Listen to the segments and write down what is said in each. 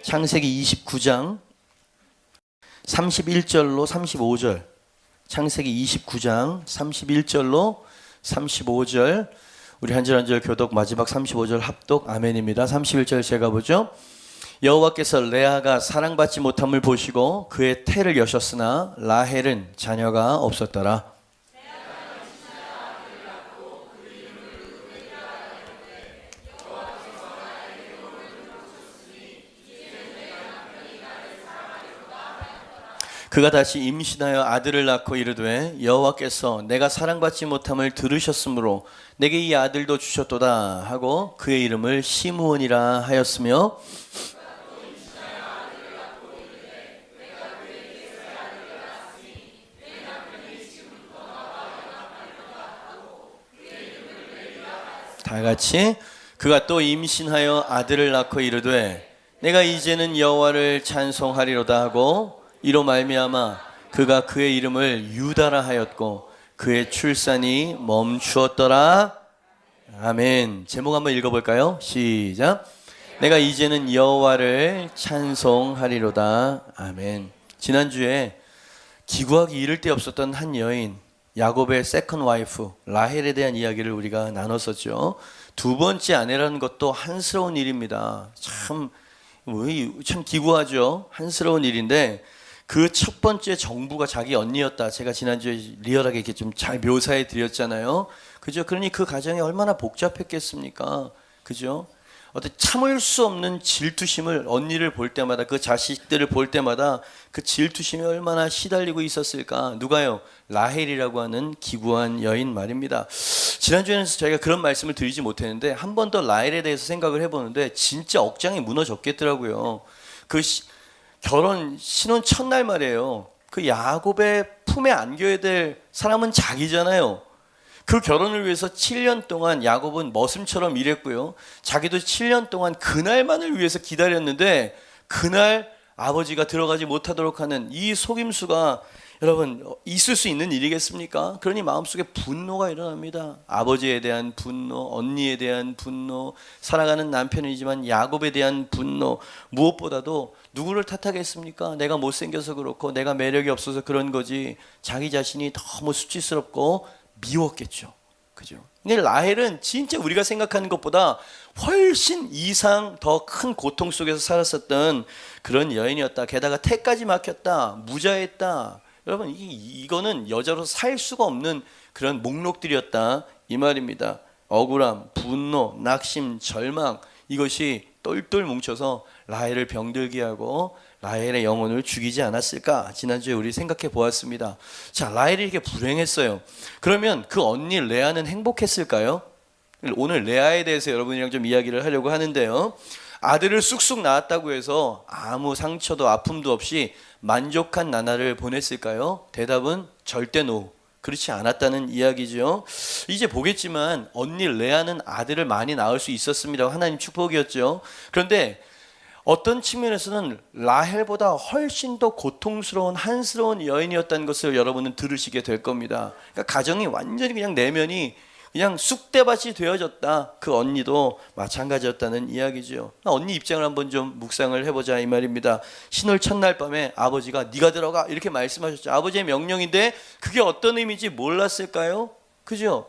창세기 29장 31절로 35절, 창세기 29장 31절로 35절, 우리 한 절 한 절 교독, 마지막 35절 합독 아멘입니다. 31절 제가 보죠. 여호와께서 레아가 사랑받지 못함을 보시고 그의 태를 여셨으나 라헬은 자녀가 없었더라. 그가 다시 임신하여 아들을 낳고 이르되 여호와께서 내가 사랑받지 못함을 들으셨으므로 내게 이 아들도 주셨도다 하고 그의 이름을 시므온이라 하였으며, 다 같이 그가 또 임신하여 아들을 낳고 이르되 내가 이제는 여호와를 찬송하리로다 하고 이로 말미암아 그가 그의 이름을 유다라 하였고 그의 출산이 멈추었더라. 아멘. 제목 한번 읽어볼까요? 시작. 내가 이제는 여호와를 찬송하리로다. 아멘. 지난주에 기구하기 이를 데 없었던 한 여인, 야곱의 세컨 와이프 라헬에 대한 이야기를 우리가 나눴었죠. 두 번째 아내라는 것도 한스러운 일입니다. 참 기구하죠. 한스러운 일인데 그 첫 번째 정부가 자기 언니였다. 제가 지난주에 리얼하게 이렇게 좀 잘 묘사해 드렸잖아요. 그죠? 그러니 그 가정이 얼마나 복잡했겠습니까? 그죠? 어떤 참을 수 없는 질투심을 언니를 볼 때마다, 그 자식들을 볼 때마다 그 질투심이 얼마나 시달리고 있었을까? 누가요? 라헬이라고 하는 기구한 여인 말입니다. 지난주에는 저희가 그런 말씀을 드리지 못했는데 한 번 더 라헬에 대해서 생각을 해보는데 진짜 억장이 무너졌겠더라고요. 결혼 신혼 첫날 말이에요. 그 야곱의 품에 안겨야 될 사람은 자기잖아요. 그 결혼을 위해서 7년 동안 야곱은 머슴처럼 일했고요. 자기도 7년 동안 그날만을 위해서 기다렸는데 그날 아버지가 들어가지 못하도록 하는 이 속임수가 여러분 있을 수 있는 일이겠습니까? 그러니 마음속에 분노가 일어납니다. 아버지에 대한 분노, 언니에 대한 분노, 사랑하는 남편이지만 야곱에 대한 분노, 무엇보다도 누구를 탓하겠습니까? 내가 못생겨서 그렇고 내가 매력이 없어서 그런 거지. 자기 자신이 너무 수치스럽고 미웠겠죠. 그죠? 근데 라헬은 진짜 우리가 생각하는 것보다 훨씬 이상 더 큰 고통 속에서 살았었던 그런 여인이었다. 게다가 태까지 막혔다. 무자했다. 여러분 이거는 여자로서 살 수가 없는 그런 목록들이었다 이 말입니다. 억울함, 분노, 낙심, 절망, 이것이 똘똘 뭉쳐서 라헬을 병들게 하고 라헬의 영혼을 죽이지 않았을까? 지난주에 우리 생각해 보았습니다. 자, 라헬이 이렇게 불행했어요. 그러면 그 언니 레아는 행복했을까요? 오늘 레아에 대해서 여러분이랑 좀 이야기를 하려고 하는데요. 아들을 쑥쑥 낳았다고 해서 아무 상처도 아픔도 없이 만족한 나날을 보냈을까요? 대답은 절대 노. 그렇지 않았다는 이야기죠. 이제 보겠지만 언니 레아는 아들을 많이 낳을 수 있었습니다. 하나님 축복이었죠. 그런데 어떤 측면에서는 라헬보다 훨씬 더 고통스러운 한스러운 여인이었다는 것을 여러분은 들으시게 될 겁니다. 그러니까 가정이 완전히 그냥 내면이 그냥 쑥대밭이 되어졌다. 그 언니도 마찬가지였다는 이야기죠. 언니 입장을 한번 좀 묵상을 해보자 이 말입니다. 신혼 첫날 밤에 아버지가 네가 들어가 이렇게 말씀하셨죠. 아버지의 명령인데 그게 어떤 의미인지 몰랐을까요? 그죠?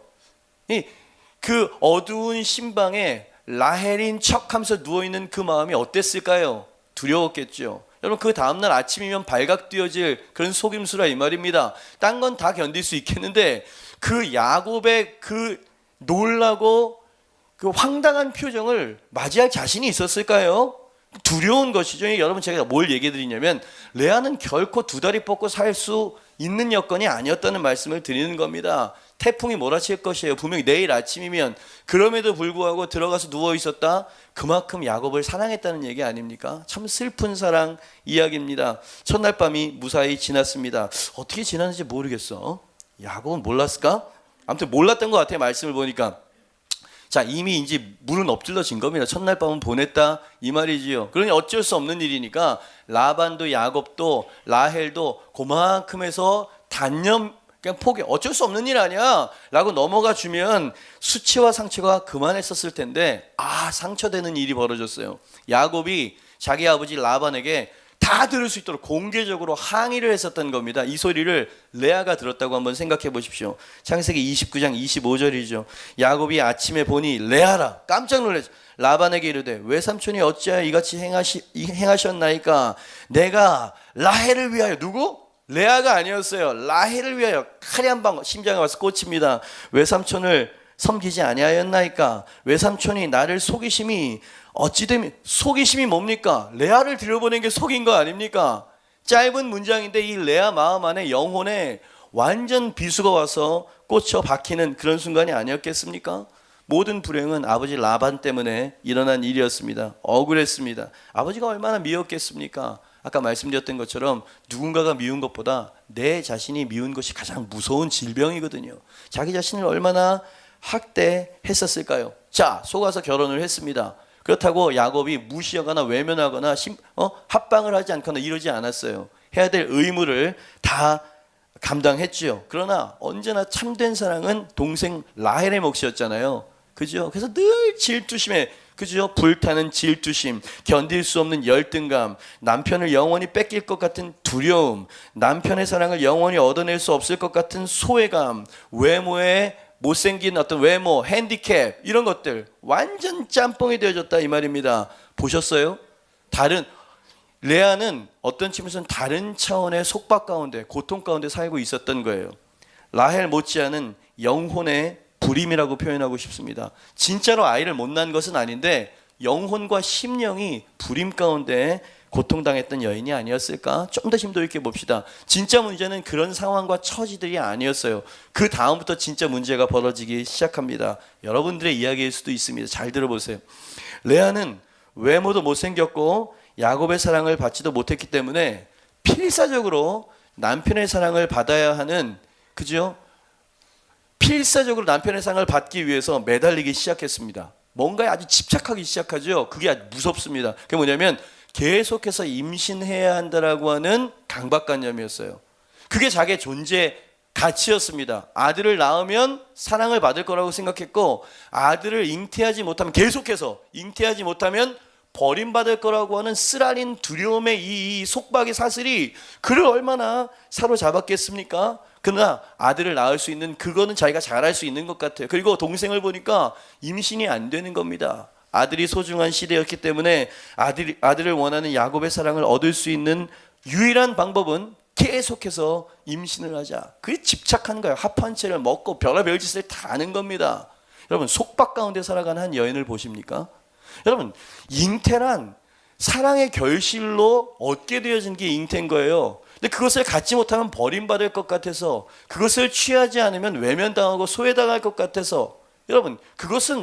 그 어두운 신방에 라헬인 척하면서 누워있는 그 마음이 어땠을까요? 두려웠겠죠. 여러분 그 다음날 아침이면 발각되어질 그런 속임수라 이 말입니다. 딴 건 다 견딜 수 있겠는데 그 야곱의 그 놀라고 그 황당한 표정을 맞이할 자신이 있었을까요? 두려운 것이죠. 여러분 제가 뭘 얘기해 드리냐면 레아는 결코 두 다리 뻗고 살 수 있는 여건이 아니었다는 말씀을 드리는 겁니다. 태풍이 몰아칠 것이에요. 분명히 내일 아침이면. 그럼에도 불구하고 들어가서 누워 있었다. 그만큼 야곱을 사랑했다는 얘기 아닙니까? 참 슬픈 사랑 이야기입니다. 첫날 밤이 무사히 지났습니다. 어떻게 지났는지 모르겠어. 야곱은 몰랐을까? 아무튼 몰랐던 것 같아요. 말씀을 보니까. 자, 이미 이제 물은 엎질러진 겁니다. 첫날 밤은 보냈다 이 말이지요. 그러니 어쩔 수 없는 일이니까 라반도 야곱도 라헬도 그만큼 해서 단념, 그냥 포기, 어쩔 수 없는 일 아니야 라고 넘어가 주면 수치와 상처가 그만했었을 텐데 상처되는 일이 벌어졌어요. 야곱이 자기 아버지 라반에게 다 들을 수 있도록 공개적으로 항의를 했었던 겁니다. 이 소리를 레아가 들었다고 한번 생각해 보십시오. 창세기 29장 25절이죠. 야곱이 아침에 보니 레아라, 깜짝 놀랐죠. 라반에게 이르되 외삼촌이 어찌하여 이같이 행하셨나이까? 내가 라헬을 위하여, 누구? 레아가 아니었어요. 라헬을 위하여 칼이 한 방 심장에 와서 꽂힙니다. 외삼촌을 섬기지 아니하였나이까? 외삼촌이 나를 속이심이 어찌되면, 속이심이 뭡니까? 레아를 들여보낸 게 속인 거 아닙니까? 짧은 문장인데 이 레아 마음 안에, 영혼에 완전 비수가 와서 꽂혀 박히는 그런 순간이 아니었겠습니까? 모든 불행은 아버지 라반 때문에 일어난 일이었습니다. 억울했습니다. 아버지가 얼마나 미웠겠습니까? 아까 말씀드렸던 것처럼 누군가가 미운 것보다 내 자신이 미운 것이 가장 무서운 질병이거든요. 자기 자신을 얼마나 학대했었을까요? 자, 속아서 결혼을 했습니다. 그렇다고 야곱이 무시하거나 외면하거나 합방을 하지 않거나 이러지 않았어요. 해야 될 의무를 다 감당했죠. 그러나 언제나 참된 사랑은 동생 라헬의 몫이었잖아요. 그죠? 그래서 늘 질투심에, 그죠? 불타는 질투심, 견딜 수 없는 열등감, 남편을 영원히 뺏길 것 같은 두려움, 남편의 사랑을 영원히 얻어낼 수 없을 것 같은 소외감, 외모에 못생긴 어떤 외모, 핸디캡, 이런 것들 완전 짬뽕이 되어졌다 이 말입니다. 보셨어요? 레아는 어떤 측면에서는 다른 차원의 속박 가운데, 고통 가운데 살고 있었던 거예요. 라헬 못지않은 영혼의 불임이라고 표현하고 싶습니다. 진짜로 아이를 못 낳은 것은 아닌데 영혼과 심령이 불임 가운데 고통당했던 여인이 아니었을까? 좀 더 심도 있게 봅시다. 진짜 문제는 그런 상황과 처지들이 아니었어요. 그 다음부터 진짜 문제가 벌어지기 시작합니다. 여러분들의 이야기일 수도 있습니다. 잘 들어보세요. 레아는 외모도 못생겼고 야곱의 사랑을 받지도 못했기 때문에 필사적으로 남편의 사랑을 받아야 하는, 그죠? 필사적으로 남편의 사랑을 받기 위해서 매달리기 시작했습니다. 뭔가에 아주 집착하기 시작하죠. 그게 아주 무섭습니다. 그게 뭐냐면 계속해서 임신해야 한다라고 하는 강박관념이었어요. 그게 자기의 존재 가치였습니다. 아들을 낳으면 사랑을 받을 거라고 생각했고, 아들을 계속해서 잉태하지 못하면 버림받을 거라고 하는 쓰라린 두려움의 이 속박의 사슬이 그를 얼마나 사로잡았겠습니까? 그러나 아들을 낳을 수 있는, 그거는 자기가 잘할 수 있는 것 같아요. 그리고 동생을 보니까 임신이 안 되는 겁니다. 아들이 소중한 시대였기 때문에 아들을 원하는 야곱의 사랑을 얻을 수 있는 유일한 방법은 계속해서 임신을 하자. 그게 집착한 거예요. 합한 채를 먹고 별의별 짓을 다 하는 겁니다. 여러분, 속박 가운데 살아가는 한 여인을 보십니까? 여러분, 잉태란 사랑의 결실로 얻게 되어진 게 잉태인 거예요. 근데 그것을 갖지 못하면 버림받을 것 같아서, 그것을 취하지 않으면 외면당하고 소외당할 것 같아서, 여러분,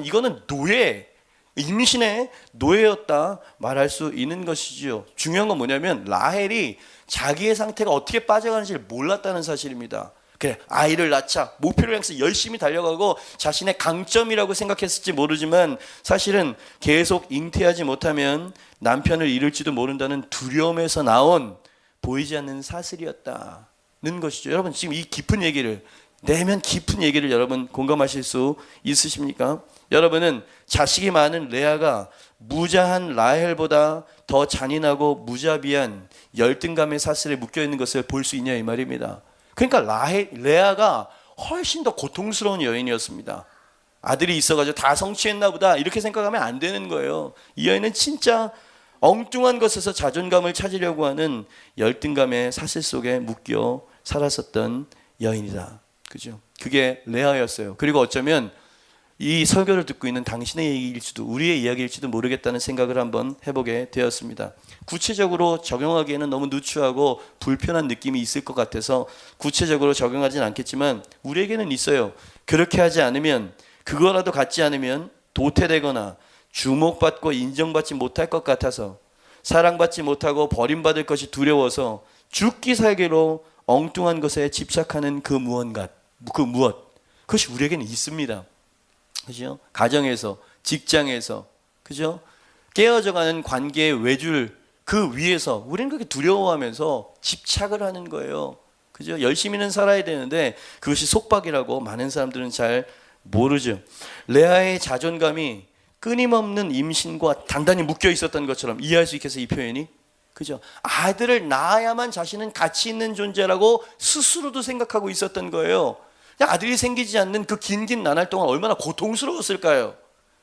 이거는 노예, 임신의 노예였다 말할 수 있는 것이지요. 중요한 건 뭐냐면 라헬이 자기의 상태가 어떻게 빠져가는지를 몰랐다는 사실입니다. 그래, 아이를 낳자, 목표를 향해서 열심히 달려가고 자신의 강점이라고 생각했을지 모르지만 사실은 계속 잉태하지 못하면 남편을 잃을지도 모른다는 두려움에서 나온 보이지 않는 사슬이었다는 것이죠. 여러분, 지금 이 내면 깊은 얘기를 여러분 공감하실 수 있으십니까? 여러분은 자식이 많은 레아가 무자한 라헬보다 더 잔인하고 무자비한 열등감의 사슬에 묶여있는 것을 볼 수 있냐 이 말입니다. 그러니까 레아가 훨씬 더 고통스러운 여인이었습니다. 아들이 있어가지고 다 성취했나 보다 이렇게 생각하면 안 되는 거예요. 이 여인은 진짜 엉뚱한 것에서 자존감을 찾으려고 하는 열등감의 사슬 속에 묶여 살았었던 여인이다. 그죠? 그게 레아였어요. 그리고 어쩌면 이 설교를 듣고 있는 당신의 얘기일지도 우리의 이야기일지도 모르겠다는 생각을 한번 해보게 되었습니다. 구체적으로 적용하기에는 너무 누추하고 불편한 느낌이 있을 것 같아서 구체적으로 적용하진 않겠지만 우리에게는 있어요. 그렇게 하지 않으면, 그거라도 갖지 않으면 도태되거나 주목받고 인정받지 못할 것 같아서, 사랑받지 못하고 버림받을 것이 두려워서 죽기 살기로 엉뚱한 것에 집착하는 그 무엇, 그것이 우리에게는 있습니다. 그죠? 가정에서, 직장에서, 그죠? 깨어져가는 관계의 외줄 그 위에서 우리는 그렇게 두려워하면서 집착을 하는 거예요. 그죠? 열심히는 살아야 되는데 그것이 속박이라고 많은 사람들은 잘 모르죠. 레아의 자존감이 끊임없는 임신과 단단히 묶여 있었던 것처럼 이해할 수 있겠어요, 이 표현이? 그죠? 아들을 낳아야만 자신은 가치 있는 존재라고 스스로도 생각하고 있었던 거예요. 아들이 생기지 않는 그 긴 나날 동안 얼마나 고통스러웠을까요?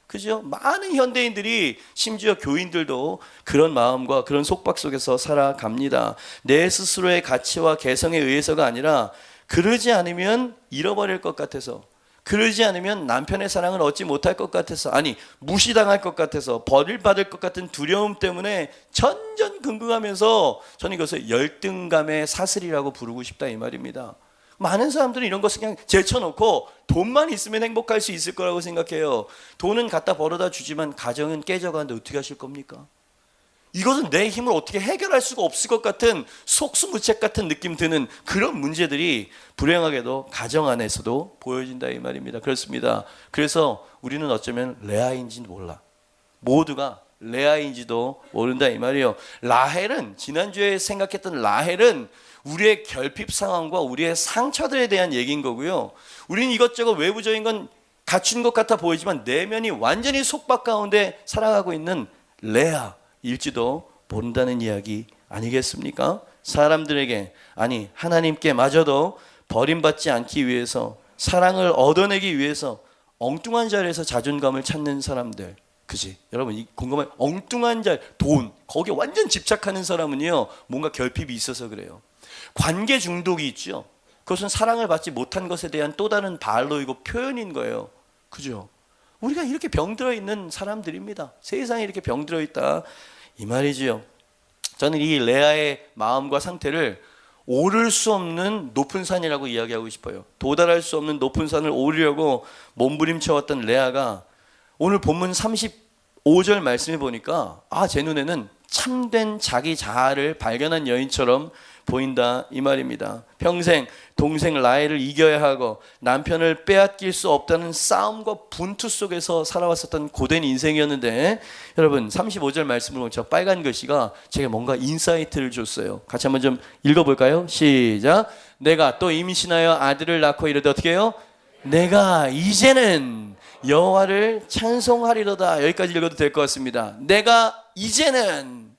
그죠? 많은 현대인들이 심지어 교인들도 그런 마음과 그런 속박 속에서 살아갑니다. 내 스스로의 가치와 개성에 의해서가 아니라 그러지 않으면 잃어버릴 것 같아서, 그러지 않으면 남편의 사랑을 얻지 못할 것 같아서, 아니 무시당할 것 같아서, 버림받을 것 같은 두려움 때문에 전전긍긍하면서 저는 이것을 열등감의 사슬이라고 부르고 싶다 이 말입니다. 많은 사람들은 이런 것을 그냥 제쳐놓고 돈만 있으면 행복할 수 있을 거라고 생각해요. 돈은 갖다 벌어다 주지만 가정은 깨져가는데 어떻게 하실 겁니까? 이것은 내 힘을 어떻게 해결할 수가 없을 것 같은 속수무책 같은 느낌 드는 그런 문제들이 불행하게도 가정 안에서도 보여진다 이 말입니다. 그렇습니다. 그래서 우리는 어쩌면 레아인지 몰라. 모두가 레아인지도 모른다 이 말이에요. 라헬은, 지난주에 생각했던 라헬은 우리의 결핍 상황과 우리의 상처들에 대한 얘기인 거고요. 우리는 이것저것 외부적인 건 갖춘 것 같아 보이지만 내면이 완전히 속박 가운데 살아가고 있는 레아일지도 모른다는 이야기 아니겠습니까? 사람들에게, 아니 하나님께 마저도 버림받지 않기 위해서, 사랑을 얻어내기 위해서 엉뚱한 자리에서 자존감을 찾는 사람들, 그지? 여러분 이 공감해. 엉뚱한 자리, 돈, 거기에 완전 집착하는 사람은요 뭔가 결핍이 있어서 그래요. 관계 중독이 있죠. 그것은 사랑을 받지 못한 것에 대한 또 다른 반로이고 표현인 거예요. 그죠? 우리가 이렇게 병들어 있는 사람들입니다. 세상에 이렇게 병들어 있다 이 말이지요. 저는 이 레아의 마음과 상태를 오를 수 없는 높은 산이라고 이야기하고 싶어요. 도달할 수 없는 높은 산을 오르려고 몸부림쳐왔던 레아가 오늘 본문 35절 말씀해 보니까 제 눈에는 참된 자기 자아를 발견한 여인처럼 보인다 이 말입니다. 평생 동생 라헬을 이겨야 하고 남편을 빼앗길 수 없다는 싸움과 분투 속에서 살아왔었던 고된 인생이었는데, 여러분 35절 말씀을 보면 저 빨간 글씨가 제게 뭔가 인사이트를 줬어요. 같이 한번 좀 읽어볼까요? 시작. 내가 또 임신하여 아들을 낳고 이르되 어떻게 해요? 내가 이제는 여호와를 찬송하리로다. 여기까지 읽어도 될 것 같습니다. 내가 이제는,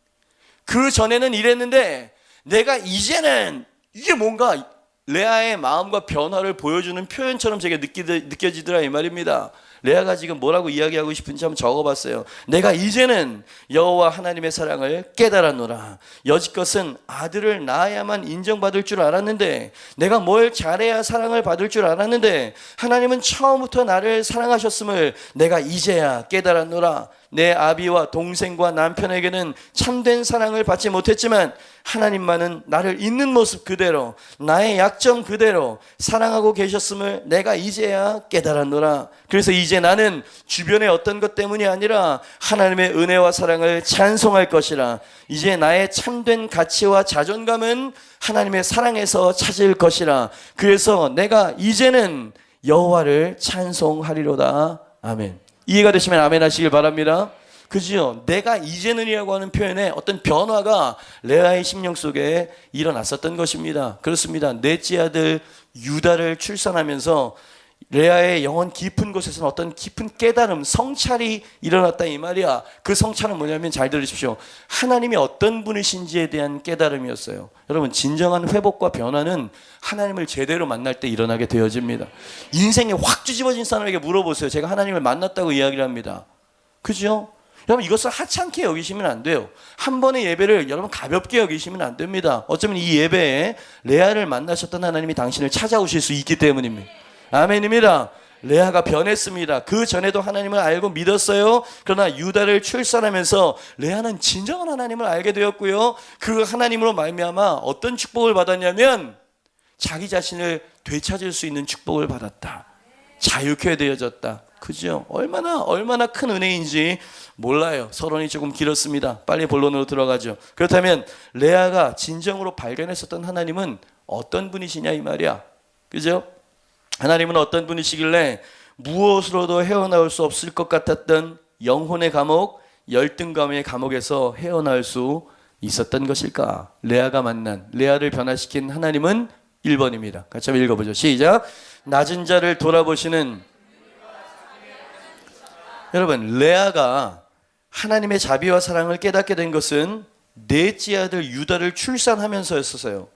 그 전에는 이랬는데 내가 이제는, 이게 뭔가 레아의 마음과 변화를 보여주는 표현처럼 제게 느껴지더라 이 말입니다. 레아가 지금 뭐라고 이야기하고 싶은지 한번 적어봤어요. 내가 이제는 여호와 하나님의 사랑을 깨달았노라. 여지껏은 아들을 낳아야만 인정받을 줄 알았는데, 내가 뭘 잘해야 사랑을 받을 줄 알았는데 하나님은 처음부터 나를 사랑하셨음을 내가 이제야 깨달았노라. 내 아비와 동생과 남편에게는 참된 사랑을 받지 못했지만 하나님만은 나를 있는 모습 그대로, 나의 약점 그대로 사랑하고 계셨음을 내가 이제야 깨달았노라. 그래서 이제 나는 주변의 어떤 것 때문이 아니라 하나님의 은혜와 사랑을 찬송할 것이라. 이제 나의 참된 가치와 자존감은 하나님의 사랑에서 찾을 것이라. 그래서 내가 이제는 여호와를 찬송하리로다. 아멘. 이해가 되시면 아멘 하시길 바랍니다. 그죠? 내가 이제는이라고 하는 표현에 어떤 변화가 레아의 심령 속에 일어났었던 것입니다. 그렇습니다. 넷째 아들 유다를 출산하면서 레아의 영혼 깊은 곳에서는 어떤 깊은 깨달음, 성찰이 일어났다 이 말이야. 그 성찰은 뭐냐면, 잘 들으십시오, 하나님이 어떤 분이신지에 대한 깨달음이었어요. 여러분, 진정한 회복과 변화는 하나님을 제대로 만날 때 일어나게 되어집니다. 인생에 확 뒤집어진 사람에게 물어보세요. 제가 하나님을 만났다고 이야기를 합니다. 그죠? 여러분, 이것을 하찮게 여기시면 안 돼요. 한 번의 예배를 여러분 가볍게 여기시면 안 됩니다. 어쩌면 이 예배에 레아를 만나셨던 하나님이 당신을 찾아오실 수 있기 때문입니다. 아멘입니다. 레아가 변했습니다. 그 전에도 하나님을 알고 믿었어요. 그러나 유다를 출산하면서 레아는 진정한 하나님을 알게 되었고요. 그 하나님으로 말미암아 어떤 축복을 받았냐면 자기 자신을 되찾을 수 있는 축복을 받았다. 자유케 되어졌다. 그죠? 얼마나 큰 은혜인지 몰라요. 서론이 조금 길었습니다. 빨리 본론으로 들어가죠. 그렇다면 레아가 진정으로 발견했었던 하나님은 어떤 분이시냐 이 말이야. 그죠? 하나님은 어떤 분이시길래 무엇으로도 헤어나올 수 없을 것 같았던 영혼의 감옥, 열등감의 감옥에서 헤어나올 수 있었던 것일까? 레아가 만난, 레아를 변화시킨 하나님은 1번입니다. 같이 한번 읽어보죠. 시작. 낮은 자를 돌아보시는. 여러분, 레아가 하나님의 자비와 사랑을 깨닫게 된 것은 넷째 아들 유다를 출산하면서였어요.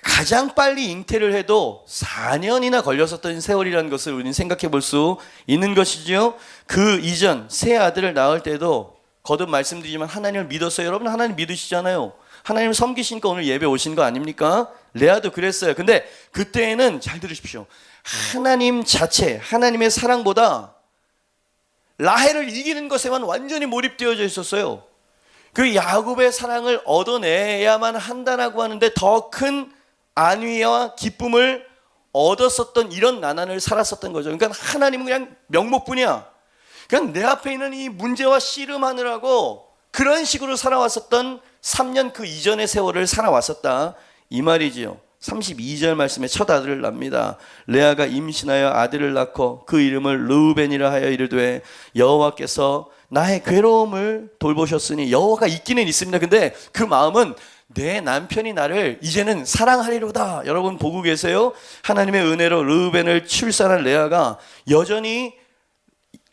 가장 빨리 잉태를 해도 4년이나 걸렸었던 세월이라는 것을 우리는 생각해 볼 수 있는 것이죠. 그 이전 새 아들을 낳을 때도 거듭 말씀드리지만 하나님을 믿었어요. 여러분, 하나님 믿으시잖아요. 하나님 섬기시니까 오늘 예배 오신 거 아닙니까? 레아도 그랬어요. 근데 그때에는 잘 들으십시오. 하나님 자체, 하나님의 사랑보다 라헬을 이기는 것에만 완전히 몰입되어져 있었어요. 그 야곱의 사랑을 얻어내야만 한다라고 하는데 더 큰 안위와 기쁨을 얻었었던 이런 나날을 살았었던 거죠. 그러니까 하나님은 그냥 명목뿐이야. 그냥 내 앞에 있는 이 문제와 씨름하느라고 그런 식으로 살아왔었던 3년 그 이전의 세월을 살아왔었다 이 말이지요. 32절 말씀에 첫 아들을 낳습니다. 레아가 임신하여 아들을 낳고 그 이름을 르우벤이라 하여 이르되 여호와께서 나의 괴로움을 돌보셨으니. 여호와가 있기는 있습니다. 근데 그 마음은 내 남편이 나를 이제는 사랑하리로다. 여러분 보고 계세요? 하나님의 은혜로 르우벤을 출산한 레아가 여전히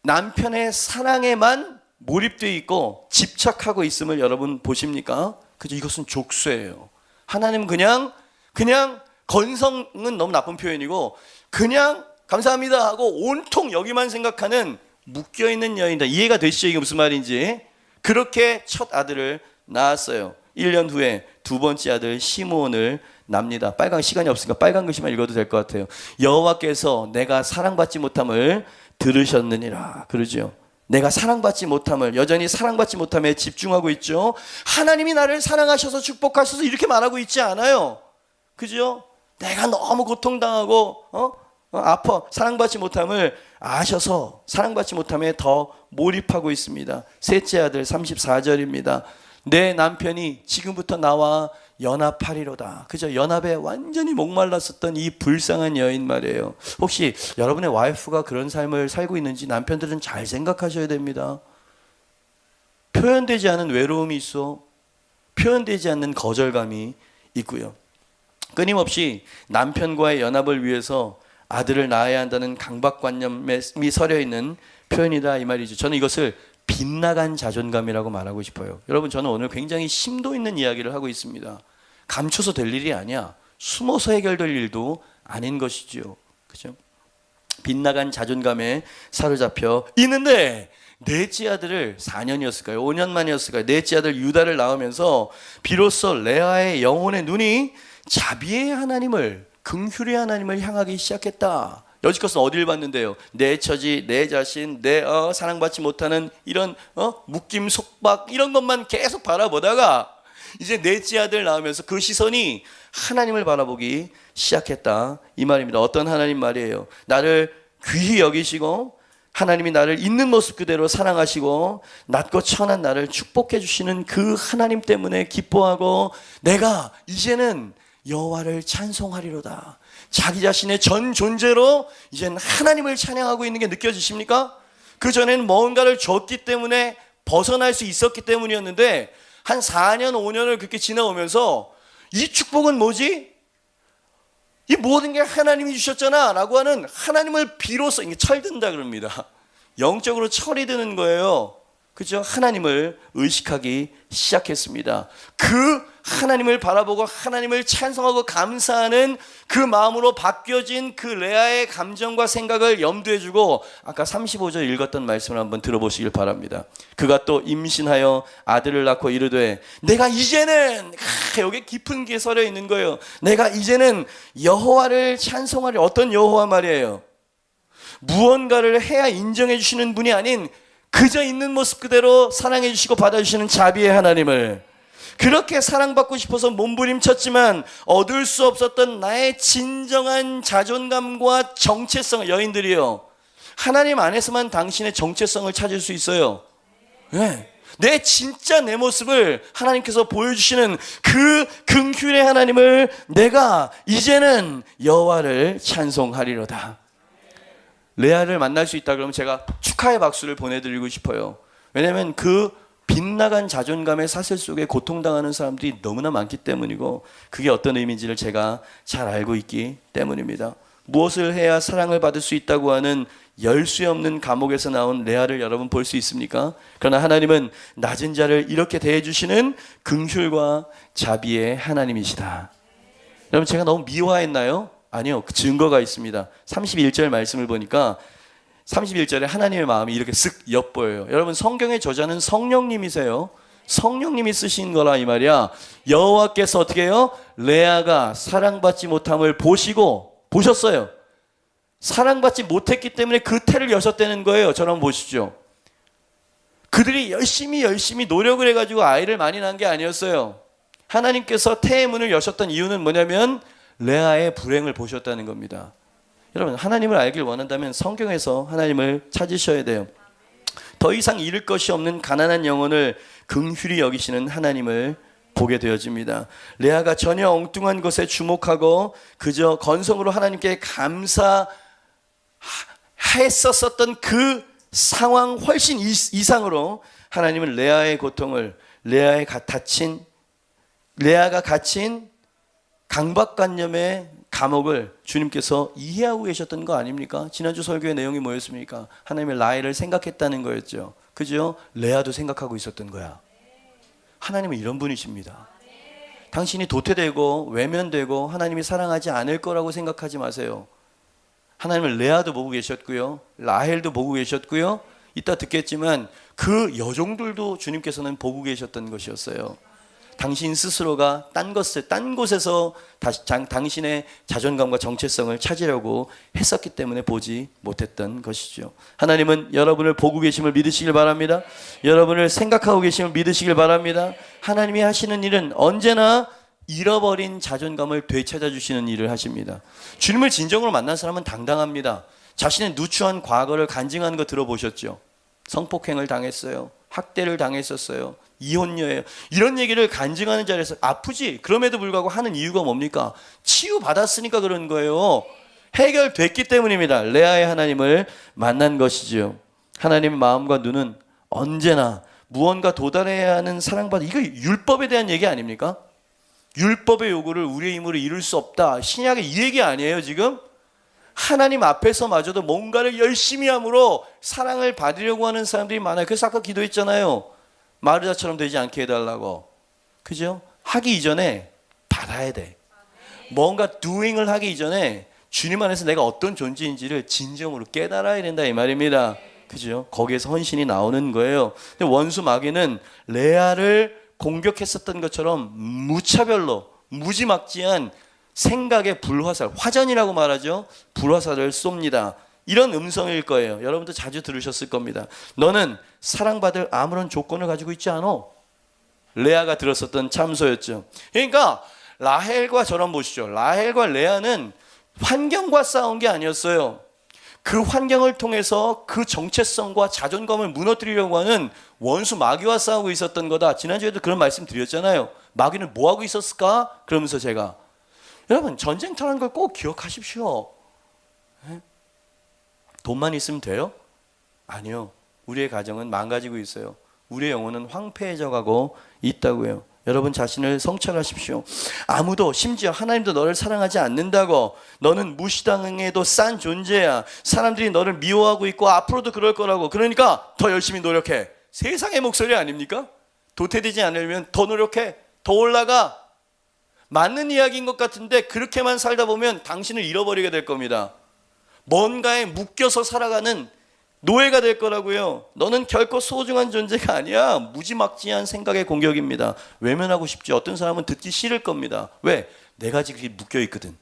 남편의 사랑에만 몰입되어 있고 집착하고 있음을 여러분 보십니까? 그죠? 이것은 족쇄예요. 하나님은 그냥 건성은 너무 나쁜 표현이고 그냥 감사합니다 하고 온통 여기만 생각하는 묶여있는 여인이다. 이해가 되시죠? 이게 무슨 말인지. 그렇게 첫 아들을 낳았어요. 1년 후에 두 번째 아들 시므온을 납니다. 빨간 시간이 없으니까 빨간 글씨만 읽어도 될 것 같아요. 여호와께서 내가 사랑받지 못함을 들으셨느니라. 그러죠. 내가 사랑받지 못함을, 여전히 사랑받지 못함에 집중하고 있죠. 하나님이 나를 사랑하셔서 축복하셔서 이렇게 말하고 있지 않아요. 그죠? 내가 너무 고통당하고 아파 사랑받지 못함을 아셔서 사랑받지 못함에 더 몰입하고 있습니다. 셋째 아들 34절입니다. 내 남편이 지금부터 나와 연합하리로다. 그죠? 연합에 완전히 목말랐었던 이 불쌍한 여인 말이에요. 혹시 여러분의 와이프가 그런 삶을 살고 있는지 남편들은 잘 생각하셔야 됩니다. 표현되지 않은 외로움이 있어. 표현되지 않는 거절감이 있고요. 끊임없이 남편과의 연합을 위해서 아들을 낳아야 한다는 강박관념이 서려 있는 표현이다 이 말이죠. 저는 이것을 빗나간 자존감이라고 말하고 싶어요. 여러분, 저는 오늘 굉장히 심도 있는 이야기를 하고 있습니다. 감춰서 될 일이 아니야. 숨어서 해결될 일도 아닌 것이죠. 그죠? 빗나간 자존감에 사로잡혀 있는데 넷째 아들을 4년이었을까요? 5년 만이었을까요? 넷째 아들 유다를 낳으면서 비로소 레아의 영혼의 눈이 자비의 하나님을, 긍휼의 하나님을 향하기 시작했다. 여지껏은 어디를 봤는데요? 내 처지, 내 자신, 내 사랑받지 못하는 이런 묶임, 속박 이런 것만 계속 바라보다가 이제 넷째 아들 낳으면서 그 시선이 하나님을 바라보기 시작했다 이 말입니다. 어떤 하나님 말이에요? 나를 귀히 여기시고 하나님이 나를 있는 모습 그대로 사랑하시고 낮고 천한 나를 축복해 주시는 그 하나님 때문에 기뻐하고 내가 이제는 여호와를 찬송하리로다. 자기 자신의 전 존재로 이제는 하나님을 찬양하고 있는 게 느껴지십니까? 그전에는 뭔가를 줬기 때문에 벗어날 수 있었기 때문이었는데 한 4년 5년을 그렇게 지나오면서 이 축복은 뭐지? 이 모든 게 하나님이 주셨잖아 라고 하는 하나님을 비로소, 이게 철든다 그럽니다. 영적으로 철이 드는 거예요. 그죠? 하나님을 의식하기 시작했습니다. 그 하나님을 바라보고 하나님을 찬송하고 감사하는 그 마음으로 바뀌어진 그 레아의 감정과 생각을 염두에 두고 아까 35절 읽었던 말씀을 한번 들어보시길 바랍니다. 그가 또 임신하여 아들을 낳고 이르되 내가 이제는, 여기 깊은 게 서려 있는 거예요. 내가 이제는 여호와를 찬송하리. 어떤 여호와 말이에요? 무언가를 해야 인정해 주시는 분이 아닌 그저 있는 모습 그대로 사랑해 주시고 받아주시는 자비의 하나님을, 그렇게 사랑받고 싶어서 몸부림쳤지만 얻을 수 없었던 나의 진정한 자존감과 정체성, 여인들이요, 하나님 안에서만 당신의 정체성을 찾을 수 있어요. 네. 내 진짜 내 모습을 하나님께서 보여주시는 그 긍휼의 하나님을 내가 이제는 여호와를 찬송하리로다. 레아를 만날 수 있다 그러면 제가 축하의 박수를 보내드리고 싶어요. 왜냐하면 그 빗나간 자존감의 사슬 속에 고통당하는 사람들이 너무나 많기 때문이고, 그게 어떤 의미인지를 제가 잘 알고 있기 때문입니다. 무엇을 해야 사랑을 받을 수 있다고 하는 열 수 없는 감옥에서 나온 레아를 여러분 볼 수 있습니까? 그러나 하나님은 낮은 자를 이렇게 대해주시는 긍휼과 자비의 하나님이시다. 여러분, 제가 너무 미화했나요? 아니요, 그 증거가 있습니다. 31절 말씀을 보니까 31절에 하나님의 마음이 이렇게 쓱 엿보여요. 여러분, 성경의 저자는 성령님이세요. 성령님이 쓰신 거라 이 말이야. 여호와께서 어떻게 해요? 레아가 사랑받지 못함을 보셨어요. 사랑받지 못했기 때문에 그 태를 여셨다는 거예요. 저랑 보시죠. 그들이 열심히 노력을 해가지고 아이를 많이 낳은 게 아니었어요. 하나님께서 태의 문을 여셨던 이유는 뭐냐면 레아의 불행을 보셨다는 겁니다. 여러분, 하나님을 알길 원한다면 성경에서 하나님을 찾으셔야 돼요. 더 이상 잃을 것이 없는 가난한 영혼을 긍휼히 여기시는 하나님을 보게 되어집니다. 레아가 전혀 엉뚱한 것에 주목하고 그저 건성으로 하나님께 감사했었던 그 상황 훨씬 이상으로 하나님은 레아의 고통을, 레아가 갇힌 강박관념의 감옥을 주님께서 이해하고 계셨던 거 아닙니까? 지난주 설교의 내용이 뭐였습니까? 하나님의 라헬을 생각했다는 거였죠. 그죠? 레아도 생각하고 있었던 거야. 하나님은 이런 분이십니다. 당신이 도태되고 외면되고 하나님이 사랑하지 않을 거라고 생각하지 마세요. 하나님은 레아도 보고 계셨고요, 라헬도 보고 계셨고요, 이따 듣겠지만 그 여종들도 주님께서는 보고 계셨던 것이었어요. 당신 스스로가 딴 곳에서 당신의 자존감과 정체성을 찾으려고 했었기 때문에 보지 못했던 것이죠. 하나님은 여러분을 보고 계심을 믿으시길 바랍니다. 여러분을 생각하고 계심을 믿으시길 바랍니다. 하나님이 하시는 일은 언제나 잃어버린 자존감을 되찾아 주시는 일을 하십니다. 주님을 진정으로 만난 사람은 당당합니다. 자신의 누추한 과거를 간증하는 거 들어보셨죠? 성폭행을 당했어요. 학대를 당했었어요. 이혼녀예요. 이런 얘기를 간증하는 자리에서 아프지? 그럼에도 불구하고 하는 이유가 뭡니까? 치유받았으니까 그런 거예요. 해결됐기 때문입니다. 레아의 하나님을 만난 것이죠. 하나님의 마음과 눈은 언제나 무언가 도달해야 하는 사랑받는, 이거 율법에 대한 얘기 아닙니까? 율법의 요구를 우리의 힘으로 이룰 수 없다. 신약의 이 얘기 아니에요 지금? 하나님 앞에서마저도 뭔가를 열심히 함으로 사랑을 받으려고 하는 사람들이 많아요. 그래서 아까 기도했잖아요. 마르다처럼 되지 않게 해달라고. 그죠? 하기 이전에 받아야 돼. 뭔가 doing을 하기 이전에 주님 안에서 내가 어떤 존재인지를 진정으로 깨달아야 된다 이 말입니다. 그죠? 거기에서 헌신이 나오는 거예요. 근데 원수 마귀는 레아를 공격했었던 것처럼 무차별로 무지막지한 생각의 불화살, 화전이라고 말하죠. 불화살을 쏩니다. 이런 음성일 거예요. 여러분도 자주 들으셨을 겁니다. 너는 사랑받을 아무런 조건을 가지고 있지 않아. 레아가 들었었던 참소였죠. 그러니까 라헬과 저런 보시죠. 라헬과 레아는 환경과 싸운 게 아니었어요. 그 환경을 통해서 그 정체성과 자존감을 무너뜨리려고 하는 원수 마귀와 싸우고 있었던 거다. 지난주에도 그런 말씀 드렸잖아요. 마귀는 뭐 하고 있었을까? 그러면서 제가, 여러분, 전쟁터라는 걸 꼭 기억하십시오. 돈만 있으면 돼요? 아니요. 우리의 가정은 망가지고 있어요. 우리의 영혼은 황폐해져 가고 있다고요. 여러분 자신을 성찰하십시오. 아무도, 심지어 하나님도 너를 사랑하지 않는다고, 너는 무시당해도 싼 존재야, 사람들이 너를 미워하고 있고 앞으로도 그럴 거라고, 그러니까 더 열심히 노력해. 세상의 목소리 아닙니까? 도태되지 않으려면 더 노력해, 더 올라가. 맞는 이야기인 것 같은데 그렇게만 살다 보면 당신을 잃어버리게 될 겁니다. 뭔가에 묶여서 살아가는 노예가 될 거라고요. 너는 결코 소중한 존재가 아니야. 무지막지한 생각의 공격입니다. 외면하고 싶지. 어떤 사람은 듣기 싫을 겁니다. 왜? 내가 지금 묶여 있거든.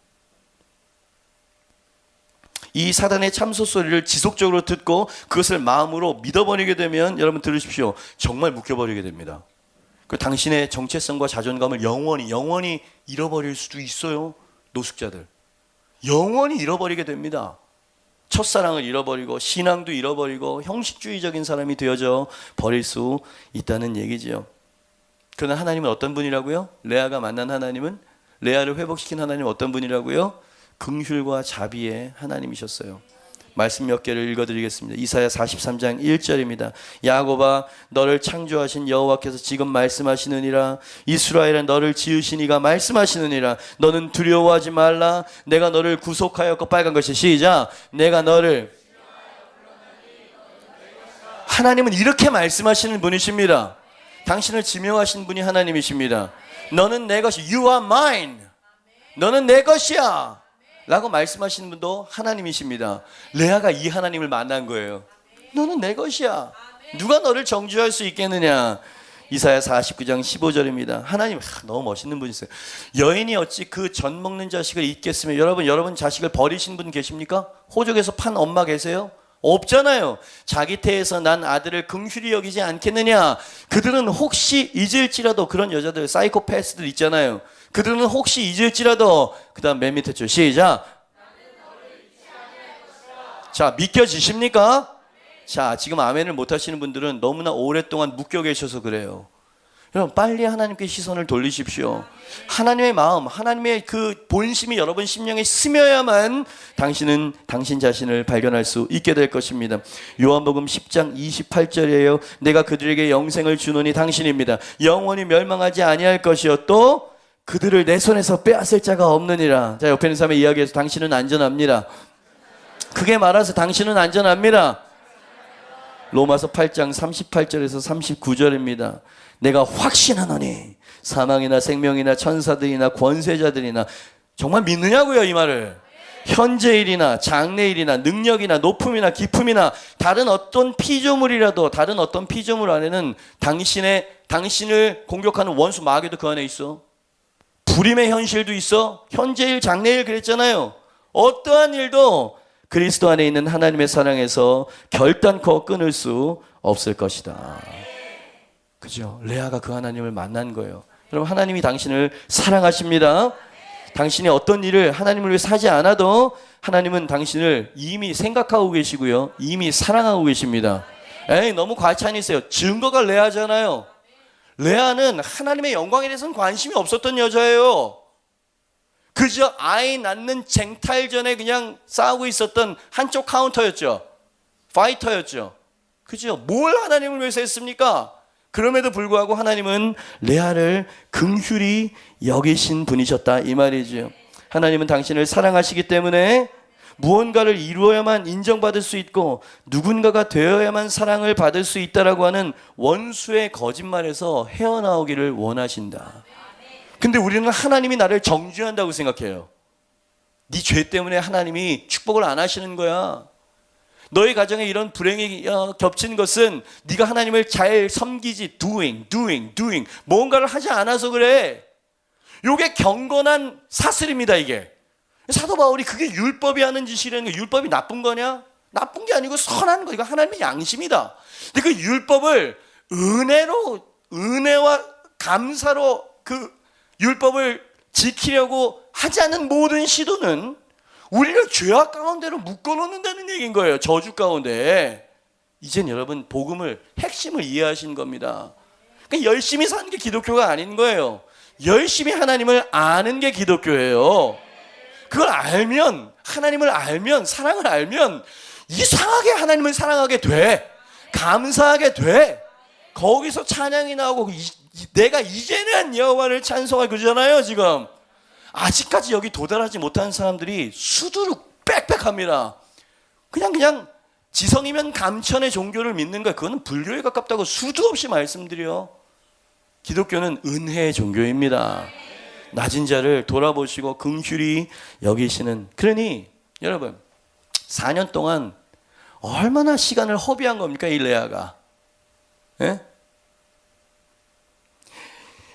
이 사단의 참소 소리를 지속적으로 듣고 그것을 마음으로 믿어버리게 되면, 여러분 들으십시오, 정말 묶여버리게 됩니다. 그 당신의 정체성과 자존감을 영원히 잃어버릴 수도 있어요. 노숙자들 영원히 잃어버리게 됩니다. 첫사랑을 잃어버리고 신앙도 잃어버리고 형식주의적인 사람이 되어져 버릴 수 있다는 얘기죠. 그러나 하나님은 어떤 분이라고요? 레아가 만난 하나님은, 레아를 회복시킨 하나님은 어떤 분이라고요? 긍휼과 자비의 하나님이셨어요. 말씀 몇 개를 읽어드리겠습니다. 이사야 43장 1절입니다. 야곱아 너를 창조하신 여호와께서 지금 말씀하시느니라. 이스라엘아 너를 지으신 이가 말씀하시느니라. 너는 두려워하지 말라. 내가 너를 구속하였고, 빨간 것이 시작. 내가 너를, 하나님은 이렇게 말씀하시는 분이십니다. 당신을 지명하신 분이 하나님이십니다. 너는 내 것이, you are mine. 너는 내 것이야 라고 말씀하시는 분도 하나님이십니다. 레아가 이 하나님을 만난 거예요. 너는 내 것이야. 누가 너를 정죄할 수 있겠느냐. 이사야 49장 15절입니다. 하나님, 너무 멋있는 분이세요. 여인이 어찌 그 젖 먹는 자식을 잊겠으며. 여러분 자식을 버리신 분 계십니까? 호적에서 판 엄마 계세요? 없잖아요. 자기 태에서 난 아들을 긍휼히 여기지 않겠느냐. 그들은 혹시 잊을지라도, 그런 여자들, 사이코패스들 있잖아요. 그들은 혹시 잊을지라도. 그 다음 맨 밑에 줄 시작. 자, 믿겨지십니까? 자, 지금 아멘을 못 하시는 분들은 너무나 오랫동안 묶여 계셔서 그래요. 여러분, 빨리 하나님께 시선을 돌리십시오. 하나님의 마음, 하나님의 그 본심이 여러분 심령에 스며야만 당신은 당신 자신을 발견할 수 있게 될 것입니다. 요한복음 10장 28절이에요. 내가 그들에게 영생을 주노니 당신입니다. 영원히 멸망하지 아니할 것이요 또 그들을 내 손에서 빼앗을 자가 없느니라. 자, 옆에 있는 사람의 이야기에서 당신은 안전합니다. 크게 말해서 당신은 안전합니다. 로마서 8장 38절에서 39절입니다. 내가 확신하노니 사망이나 생명이나 천사들이나 권세자들이나, 정말 믿느냐고요 이 말을. 현재일이나 장래일이나 능력이나 높음이나 깊음이나 다른 어떤 피조물이라도, 다른 어떤 피조물 안에는 당신을 공격하는 원수 마귀도 그 안에 있어. 불임의 현실도 있어. 현재일 장래일 그랬잖아요. 어떠한 일도 그리스도 안에 있는 하나님의 사랑에서 결단코 끊을 수 없을 것이다. 그죠? 레아가 그 하나님을 만난 거예요. 여러분, 하나님이 당신을 사랑하십니다. 당신이 어떤 일을 하나님을 위해 하지 않아도 하나님은 당신을 이미 생각하고 계시고요, 이미 사랑하고 계십니다. 에이, 너무 과찬이세요. 증거가 레아잖아요. 레아는 하나님의 영광에 대해서는 관심이 없었던 여자예요. 그저 아이 낳는 쟁탈전에 그냥 싸우고 있었던 한쪽 카운터였죠. 파이터였죠. 그죠? 뭘 하나님을 위해서 했습니까? 그럼에도 불구하고 하나님은 레아를 긍휼히 여기신 분이셨다 이 말이죠. 하나님은 당신을 사랑하시기 때문에 무언가를 이루어야만 인정받을 수 있고 누군가가 되어야만 사랑을 받을 수 있다라고 하는 원수의 거짓말에서 헤어나오기를 원하신다. 근데 우리는 하나님이 나를 정죄한다고 생각해요. 네 죄 때문에 하나님이 축복을 안 하시는 거야. 너희 가정에 이런 불행이 겹친 것은 네가 하나님을 잘 섬기지, doing 뭔가를 하지 않아서 그래. 이게 경건한 사슬입니다. 이게 사도 바울이 그게 율법이 하는 짓이라는 거. 율법이 나쁜 거냐? 나쁜 게 아니고 선한 거. 이거 하나님의 양심이다. 근데 그 율법을 은혜와 감사로 그 율법을 지키려고 하지 않는 모든 시도는 우리를 죄악 가운데로 묶어놓는다는 얘기인 거예요. 저주 가운데. 이젠 여러분 복음을, 핵심을 이해하신 겁니다. 그러니까 열심히 사는 게 기독교가 아닌 거예요. 열심히 하나님을 아는 게 기독교예요. 그걸 알면, 하나님을 알면, 사랑을 알면 이상하게 하나님을 사랑하게 돼. 감사하게 돼. 거기서 찬양이 나오고 내가 이제는 여호와를 찬송할 그잖아요. 지금 아직까지 여기 도달하지 못한 사람들이 수두룩 빽빽합니다. 그냥 지성이면 감천의 종교를 믿는 거야. 그거는 불교에 가깝다고 수도 없이 말씀드려. 기독교는 은혜의 종교입니다. 낮은 자를 돌아보시고 긍휼히 여기시는. 그러니 여러분 4년 동안 얼마나 시간을 허비한 겁니까 이 레아가. 예?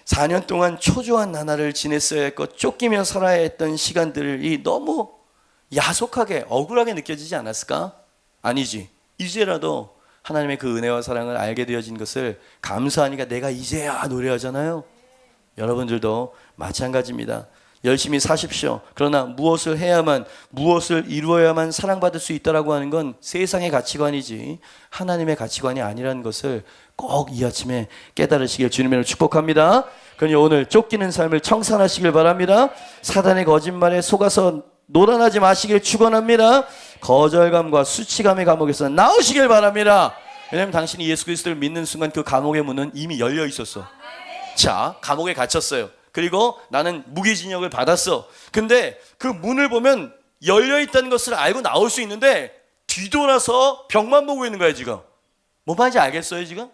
4년 동안 초조한 나날을 지냈어야 했고 쫓기며 살아야 했던 시간들이 너무 야속하게 억울하게 느껴지지 않았을까? 아니지. 이제라도 하나님의 그 은혜와 사랑을 알게 되어진 것을 감사하니까 내가 이제야 노래하잖아요. 여러분들도 마찬가지입니다. 열심히 사십시오. 그러나 무엇을 해야만, 무엇을 이루어야만 사랑받을 수 있다라고 하는 건 세상의 가치관이지 하나님의 가치관이 아니라는 것을 꼭 이 아침에 깨달으시길 주님으로 축복합니다. 그러니 오늘 쫓기는 삶을 청산하시길 바랍니다. 사단의 거짓말에 속아서 노란하지 마시길 축원합니다. 거절감과 수치감의 감옥에서 나오시길 바랍니다. 왜냐하면 당신이 예수 그리스도를 믿는 순간 그 감옥의 문은 이미 열려 있었어. 자, 감옥에 갇혔어요. 그리고 나는 무기징역을 받았어. 근데 그 문을 보면 열려 있다는 것을 알고 나올 수 있는데 뒤돌아서 벽만 보고 있는 거야 지금. 뭐 말인지 알겠어요 지금?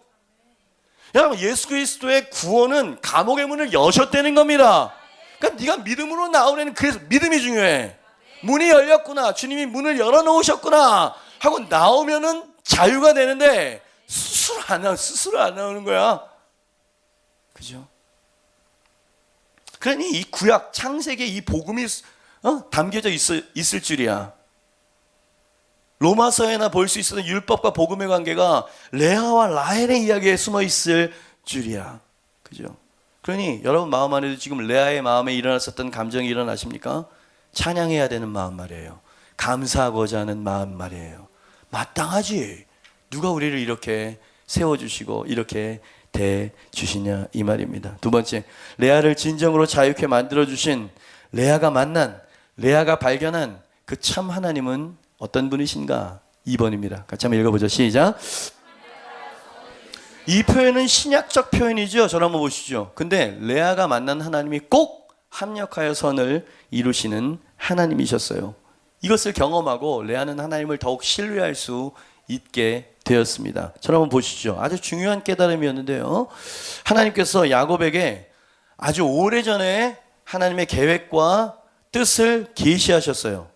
여러분, 예수 그리스도의 구원은 감옥의 문을 여셨다는 겁니다. 그러니까 네가 믿음으로 나오려는, 그래서 믿음이 중요해. 문이 열렸구나, 주님이 문을 열어놓으셨구나 하고 나오면은 자유가 되는데 스스로 안 나오는 거야. 그죠? 그러니 이 구약 창세기에 이 복음이 담겨져 있을 줄이야. 로마서에나 볼 수 있었던 율법과 복음의 관계가 레아와 라헬의 이야기에 숨어 있을 줄이야. 그죠? 그러니 여러분 마음 안에도 지금 레아의 마음에 일어났었던 감정이 일어나십니까? 찬양해야 되는 마음 말이에요. 감사하고자 하는 마음 말이에요. 마땅하지. 누가 우리를 이렇게 세워주시고 이렇게 대주시냐 이 말입니다. 두 번째, 레아를 진정으로 자유케 만들어주신 레아가 발견한 그 참 하나님은 어떤 분이신가? 2번입니다. 같이 한번 읽어보죠. 시작. 이 표현은 신약적 표현이죠. 저를 한번 보시죠. 근데 레아가 만난 하나님이 꼭 합력하여 선을 이루시는 하나님이셨어요. 이것을 경험하고 레아는 하나님을 더욱 신뢰할 수 있게 되었습니다. 저를 한번 보시죠. 아주 중요한 깨달음이었는데요. 하나님께서 야곱에게 아주 오래전에 하나님의 계획과 뜻을 계시하셨어요.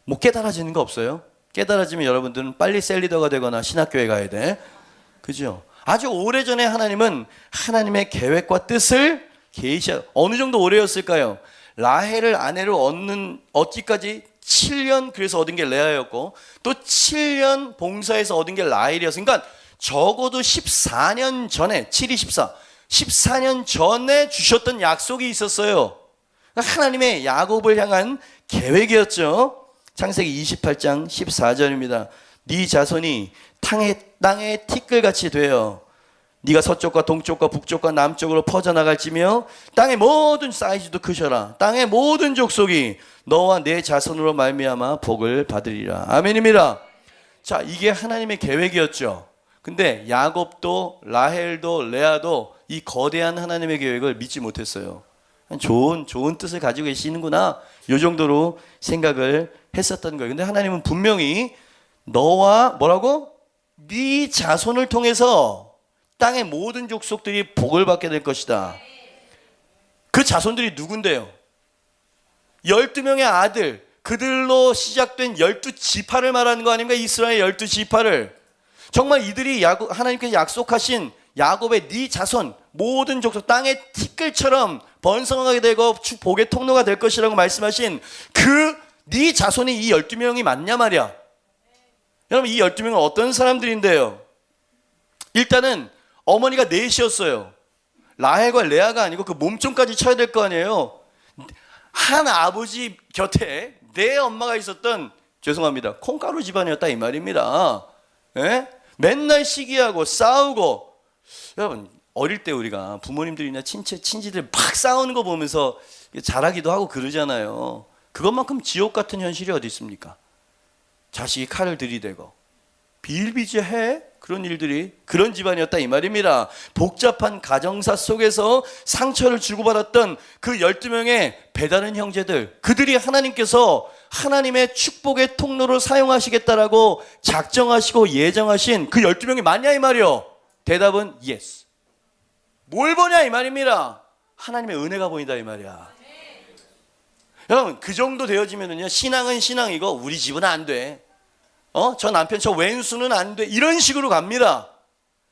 뭐 깨달아지는 거 없어요? 깨달아지면 여러분들은 빨리 셀리더가 되거나 신학교에 가야 돼. 그죠? 아주 오래전에 하나님은 하나님의 계획과 뜻을 어느 정도 오래였을까요? 라헬을 아내로 얻기까지 7년 그래서 얻은 게 레아였고 또 7년 봉사해서 얻은 게 라헬이었어요. 그러니까 적어도 14년 전에 7이 14년 전에 주셨던 약속이 있었어요. 그러니까 하나님의 야곱을 향한 계획이었죠. 창세기 28장 14절입니다. 네 자손이 땅의 티끌같이 되어 네가 서쪽과 동쪽과 북쪽과 남쪽으로 퍼져나갈지며 땅의 모든 사이즈도 크셔라. 땅의 모든 족속이 너와 내 자손으로 말미암아 복을 받으리라. 아멘입니다. 자, 이게 하나님의 계획이었죠. 근데 야곱도 라헬도 레아도 이 거대한 하나님의 계획을 믿지 못했어요. 좋은 뜻을 가지고 계시는구나 이 정도로 생각을 했었던 거예요. 근데 하나님은 분명히 너와 뭐라고? 네 자손을 통해서 땅의 모든 족속들이 복을 받게 될 것이다. 그 자손들이 누군데요? 12명의 아들, 그들로 시작된 12지파를 말하는 거 아닙니까? 이스라엘 12지파를. 정말 이들이 하나님께서 약속하신 야곱의 네 자손, 모든 족속, 땅의 티끌처럼 번성하게 되고 복의 통로가 될 것이라고 말씀하신 그 네 자손이 이 12명이 맞냐 말이야. 여러분, 이 12명은 어떤 사람들인데요? 일단은 어머니가 넷이었어요. 라헬과 레아가 아니고 그 몸종까지 쳐야 될 거 아니에요. 한 아버지 곁에 네 엄마가 있었던, 죄송합니다, 콩가루 집안이었다 이 말입니다. 예? 맨날 시기하고 싸우고. 여러분, 어릴 때 우리가 부모님들이나 친지들 막 싸우는 거 보면서 잘하기도 하고 그러잖아요. 그것만큼 지옥 같은 현실이 어디 있습니까? 자식이 칼을 들이대고 비일비재해. 그런 일들이, 그런 집안이었다 이 말입니다. 복잡한 가정사 속에서 상처를 주고받았던 그 12명의 배다른 형제들, 그들이 하나님께서 하나님의 축복의 통로로 사용하시겠다라고 작정하시고 예정하신 그 12명이 맞냐 이 말이요? 대답은 yes. 뭘 보냐 이 말입니다. 하나님의 은혜가 보인다 이 말이야. 여러분, 그 정도 되어지면은요, 신앙은 신앙이고 우리 집은 안 돼. 저 남편 저 왼수는 안 돼. 이런 식으로 갑니다.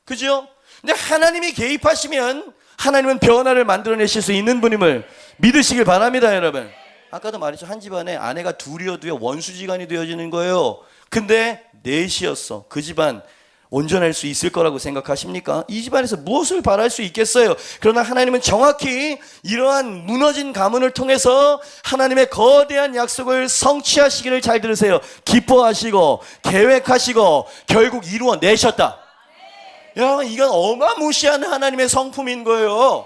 그죠? 근데 하나님이 개입하시면 하나님은 변화를 만들어내실 수 있는 분임을 믿으시길 바랍니다, 여러분. 아까도 말했죠. 한 집안에 아내가 둘이어도요, 원수지간이 되어지는 거예요. 근데 넷이었어. 그 집안 온전할 수 있을 거라고 생각하십니까? 이 집안에서 무엇을 바랄 수 있겠어요? 그러나 하나님은 정확히 이러한 무너진 가문을 통해서 하나님의 거대한 약속을 성취하시기를, 잘 들으세요, 기뻐하시고 계획하시고 결국 이루어내셨다. 여러분, 이건 어마무시한 하나님의 성품인 거예요.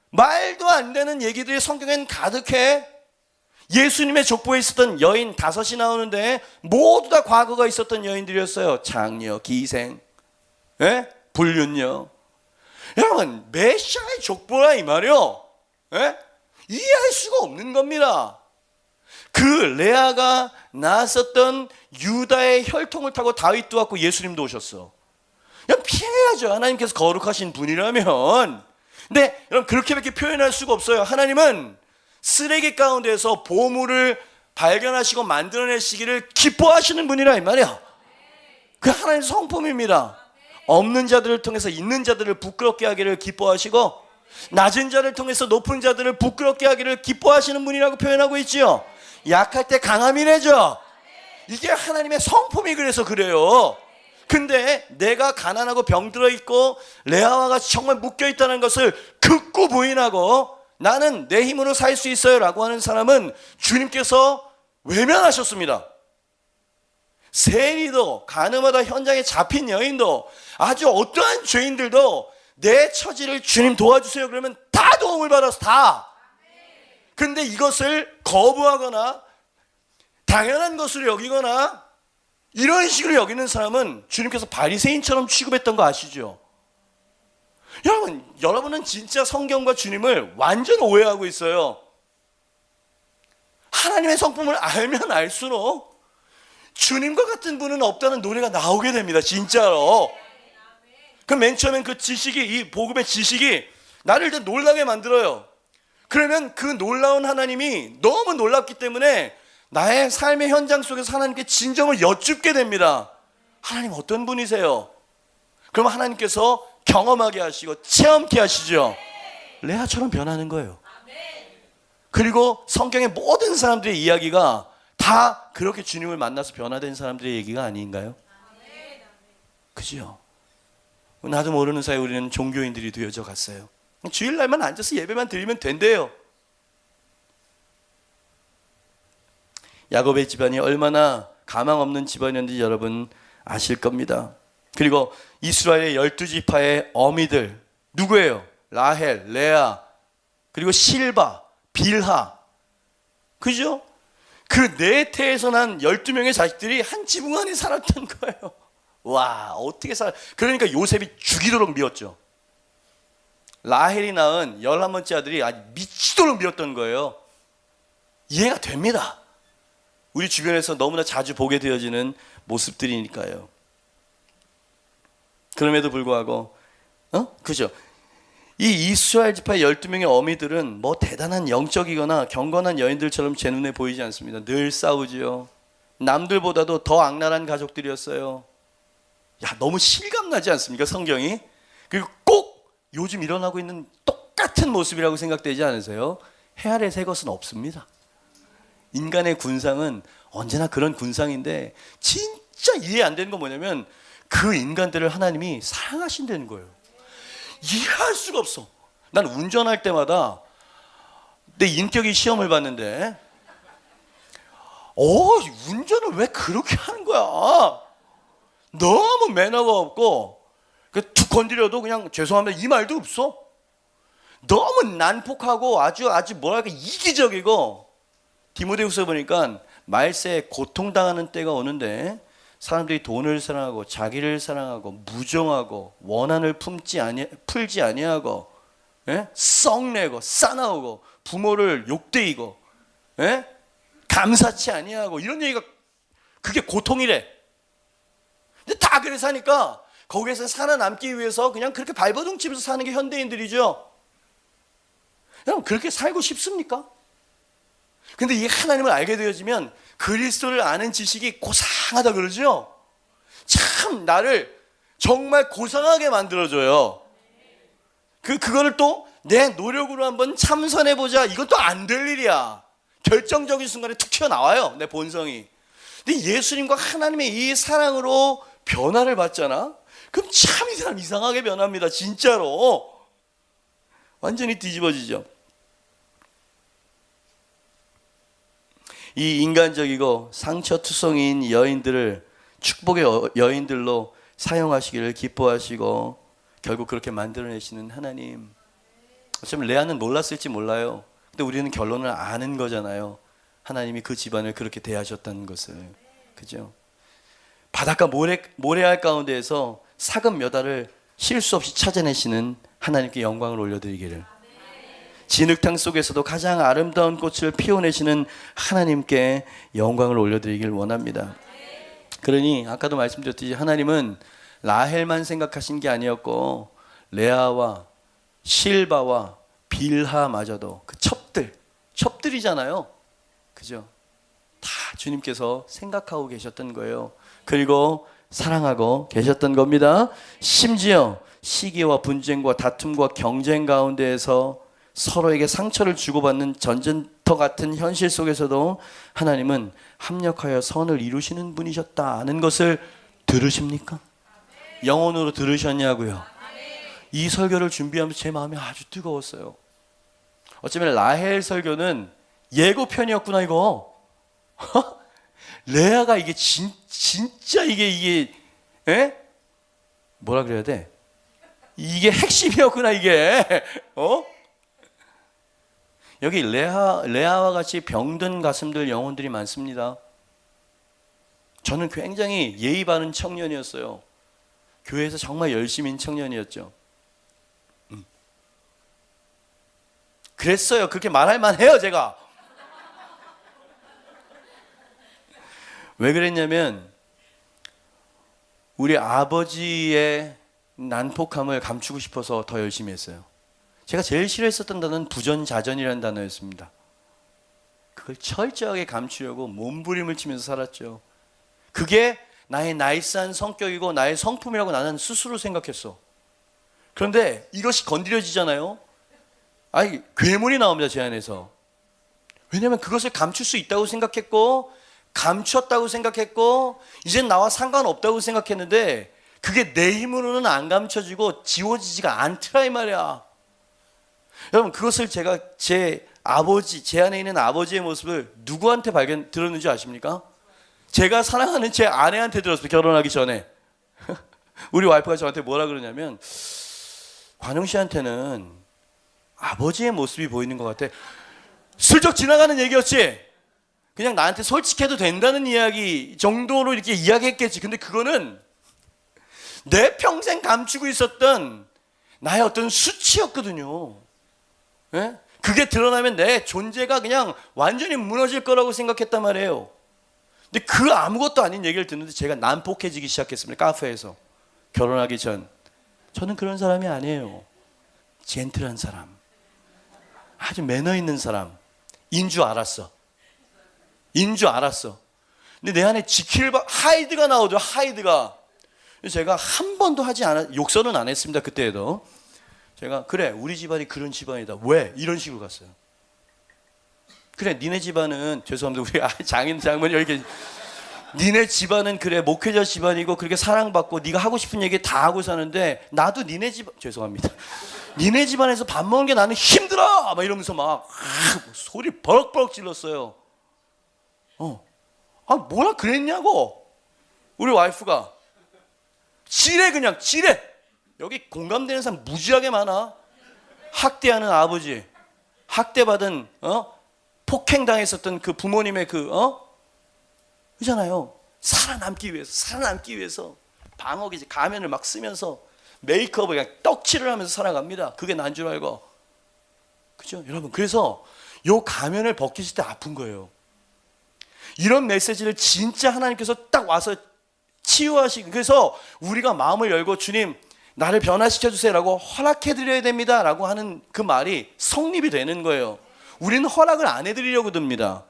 말도 안 되는 얘기들이 성경엔 가득해. 예수님의 족보에 있었던 여인 5이 나오는데 모두 다 과거가 있었던 여인들이었어요. 장녀, 기생, 예? 불륜녀. 여러분, 메시아의 족보라 이 말이요. 예? 이해할 수가 없는 겁니다. 그 레아가 낳았었던 유다의 혈통을 타고 다윗도 왔고 예수님도 오셨어. 그냥 피해야죠. 하나님께서 거룩하신 분이라면. 근데 여러분, 그렇게밖에 표현할 수가 없어요. 하나님은 쓰레기 가운데서 보물을 발견하시고 만들어내시기를 기뻐하시는 분이라 이 말이야. 그 하나님의 성품입니다. 없는 자들을 통해서 있는 자들을 부끄럽게 하기를 기뻐하시고, 낮은 자를 통해서 높은 자들을 부끄럽게 하기를 기뻐하시는 분이라고 표현하고 있지요. 약할 때 강함이래죠. 이게 하나님의 성품이 그래서 그래요. 근데 내가 가난하고 병들어 있고 레아와 같이 정말 묶여 있다는 것을 극구 부인하고 나는 내 힘으로 살 수 있어요 라고 하는 사람은 주님께서 외면하셨습니다. 세리도, 가늠하다 현장에 잡힌 여인도, 아주 어떠한 죄인들도 내 처지를 주님 도와주세요 그러면 다 도움을 받아서 다. 근데 이것을 거부하거나 당연한 것으로 여기거나 이런 식으로 여기는 사람은 주님께서 바리새인처럼 취급했던 거 아시죠? 여러분은 진짜 성경과 주님을 완전 오해하고 있어요. 하나님의 성품을 알면 알수록 주님과 같은 분은 없다는 노래가 나오게 됩니다. 진짜로. 그럼 맨 처음엔 그 지식이, 이 복음의 지식이 나를 일단 놀라게 만들어요. 그러면 그 놀라운 하나님이 너무 놀랍기 때문에 나의 삶의 현장 속에서 하나님께 진정을 여쭙게 됩니다. 하나님 어떤 분이세요? 그럼 하나님께서 경험하게 하시고 체험케 하시죠. 레아처럼 변하는 거예요. 그리고 성경의 모든 사람들의 이야기가 다 그렇게 주님을 만나서 변화된 사람들의 얘기가 아닌가요? 그죠? 나도 모르는 사이에 우리는 종교인들이 되어져 갔어요. 주일날만 앉아서 예배만 드리면 된대요. 야곱의 집안이 얼마나 가망 없는 집안이었는지 여러분 아실 겁니다. 그리고 이스라엘의 12지파의 어미들 누구예요? 라헬, 레아, 그리고 실바, 빌하. 그죠? 그 네 태에서 난 12명의 자식들이 한 지붕 안에 살았던 거예요. 와, 어떻게 그러니까 요셉이 죽이도록 미웠죠. 라헬이 낳은 11번째 아들이 아주 미치도록 미웠던 거예요. 이해가 됩니다. 우리 주변에서 너무나 자주 보게 되어지는 모습들이니까요. 그럼에도 불구하고 그죠? 이 이스라엘 지파의 12명의 어미들은 뭐 대단한 영적이거나 경건한 여인들처럼 제 눈에 보이지 않습니다. 늘 싸우지요. 남들보다도 더 악랄한 가족들이었어요. 야, 너무 실감나지 않습니까? 성경이. 그리고 꼭 요즘 일어나고 있는 똑같은 모습이라고 생각되지 않으세요? 해 아래 새 것은 없습니다. 인간의 군상은 언제나 그런 군상인데 진짜 이해 안 되는 건 뭐냐면 그 인간들을 하나님이 사랑하신다는 거예요. 이해할 수가 없어. 난 운전할 때마다 내 인격이 시험을 봤는데 운전을 왜 그렇게 하는 거야? 너무 매너가 없고 툭 건드려도 그냥 죄송합니다 이 말도 없어. 너무 난폭하고 아주 뭐랄까 이기적이고. 디모데후서 보니까 말세에 고통당하는 때가 오는데 사람들이 돈을 사랑하고 자기를 사랑하고 무정하고 원한을 풀지 아니하고 썩내고 싸나우고 부모를 욕되이고 감사치 아니하고 이런 얘기가 그게 고통이래. 근데 다 그래 사니까 거기에서 살아남기 위해서 그냥 그렇게 발버둥 치면서 사는 게 현대인들이죠. 여러분 그렇게 살고 싶습니까? 근데 이 하나님을 알게 되어지면 그리스도를 아는 지식이 고상하다 그러죠? 참 나를 정말 고상하게 만들어줘요. 그거를 또 내 노력으로 한번 참선해보자. 이것도 안 될 일이야. 결정적인 순간에 툭 튀어나와요. 내 본성이. 근데 예수님과 하나님의 이 사랑으로 변화를 받잖아? 그럼 참 이 사람 이상하게 변합니다. 진짜로. 완전히 뒤집어지죠. 이 인간적이고 상처투성이인 여인들을 축복의 여인들로 사용하시기를 기뻐하시고 결국 그렇게 만들어내시는 하나님. 어쩌면 레아는 몰랐을지 몰라요. 근데 우리는 결론을 아는 거잖아요. 하나님이 그 집안을 그렇게 대하셨다는 것을. 그죠? 바닷가 모래알 가운데에서 사금 몇 알을 실수 없이 찾아내시는 하나님께 영광을 올려드리기를. 진흙탕 속에서도 가장 아름다운 꽃을 피워내시는 하나님께 영광을 올려드리기를 원합니다. 그러니 아까도 말씀드렸듯이 하나님은 라헬만 생각하신 게 아니었고 레아와 실바와 빌하마저도 그 첩들이잖아요. 그죠? 다 주님께서 생각하고 계셨던 거예요. 그리고 사랑하고 계셨던 겁니다. 심지어 시기와 분쟁과 다툼과 경쟁 가운데에서 서로에게 상처를 주고받는 전쟁터 같은 현실 속에서도 하나님은 합력하여 선을 이루시는 분이셨다는 것을 들으십니까? 영혼으로 들으셨냐고요? 이 설교를 준비하면서 제 마음이 아주 뜨거웠어요. 어쩌면 라헬 설교는 예고편이었구나 이거. 레아가 이게 진짜 이게 뭐라 그래야 돼? 이게 핵심이었구나 이게. 여기 레아와 같이 병든 가슴들 영혼들이 많습니다. 저는 굉장히 예의 바른 청년이었어요. 교회에서 정말 열심인 청년이었죠. 그랬어요. 그렇게 말할 만해요 제가. 왜 그랬냐면 우리 아버지의 난폭함을 감추고 싶어서 더 열심히 했어요. 제가 제일 싫어했었던 단어는 부전자전이라는 단어였습니다. 그걸 철저하게 감추려고 몸부림을 치면서 살았죠. 그게 나의 나이스한 성격이고 나의 성품이라고 나는 스스로 생각했어. 그런데 이것이 건드려지잖아요. 아니, 괴물이 나옵니다 제 안에서. 왜냐하면 그것을 감출 수 있다고 생각했고 감췄다고 생각했고 이젠 나와 상관없다고 생각했는데 그게 내 힘으로는 안 감춰지고 지워지지가 않더라 이 말이야. 여러분 그것을 제가 제 안에 있는 아버지의 모습을 누구한테 들었는지 아십니까? 제가 사랑하는 제 아내한테 들었어요. 결혼하기 전에. 우리 와이프가 저한테 뭐라 그러냐면 관웅 씨한테는 아버지의 모습이 보이는 것 같아. 슬쩍 지나가는 얘기였지. 그냥 나한테 솔직해도 된다는 이야기 정도로 이렇게 이야기했겠지. 근데 그거는 내 평생 감추고 있었던 나의 어떤 수치였거든요. 예? 그게 드러나면 내 존재가 그냥 완전히 무너질 거라고 생각했단 말이에요. 근데 그 아무것도 아닌 얘기를 듣는데 제가 난폭해지기 시작했습니다. 카페에서. 결혼하기 전. 저는 그런 사람이 아니에요. 젠틀한 사람. 아주 매너 있는 사람. 인 줄 알았어. 근데 내 안에 하이드가 나오죠. 하이드가. 제가 한 번도 욕설은 안 했습니다. 그때에도. 제가 그래 우리 집안이 그런 집안이다. 왜? 이런 식으로 갔어요. 그래 니네 집안은 죄송합니다. 우리 장인장모님 이렇게 니네 집안은 그래 목회자 집안이고 그렇게 사랑받고 네가 하고 싶은 얘기 다 하고 사는데 나도 니네 집안 죄송합니다. 니네 집안에서 밥 먹는 게 나는 힘들어 막 이러면서 막 소리 버럭버럭 질렀어요. 뭐라 그랬냐고. 우리 와이프가 그냥 지레. 여기 공감되는 사람 무지하게 많아. 학대하는 아버지, 학대받은 폭행당했었던 그 부모님의 그잖아요. 살아남기 위해서 방어기 가면을 막 쓰면서 메이크업을 그냥 떡칠을 하면서 살아갑니다. 그게 난 줄 알고. 그죠? 여러분 그래서 요 가면을 벗기실 때 아픈 거예요. 이런 메시지를 진짜 하나님께서 딱 와서 치유하시고 그래서 우리가 마음을 열고 주님 나를 변화시켜주세요라고 허락해드려야 됩니다라고 하는 그 말이 성립이 되는 거예요. 우리는 허락을 안 해드리려고 듭니다.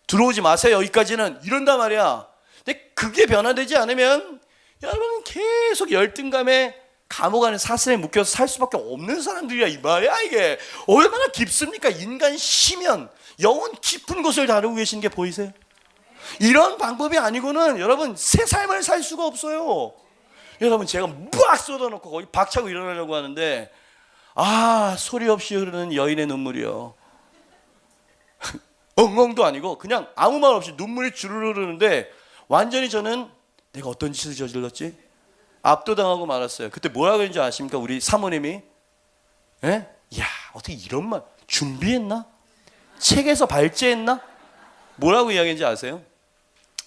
들어오지 마세요 여기까지는 이런단 말이야. 근데 그게 변화되지 않으면 여러분 계속 열등감에 감옥 안에 사슬에 묶여서 살 수밖에 없는 사람들이야 이 말이야. 이게 얼마나 깊습니까? 인간 심연 영혼 깊은 곳을 다루고 계신 게 보이세요? 이런 방법이 아니고는 여러분 새 삶을 살 수가 없어요. 여러분 제가 막 쏟아놓고 거기 박차고 일어나려고 하는데 소리 없이 흐르는 여인의 눈물이요. 엉엉도 아니고 그냥 아무 말 없이 눈물이 주르르 흐르는데 완전히 저는 내가 어떤 짓을 저질렀지? 압도당하고 말았어요. 그때 뭐라 그랬는지 아십니까? 우리 사모님이 야 어떻게 이런 말 준비했나? 책에서 발제했나? 뭐라고 이야기했는지 아세요?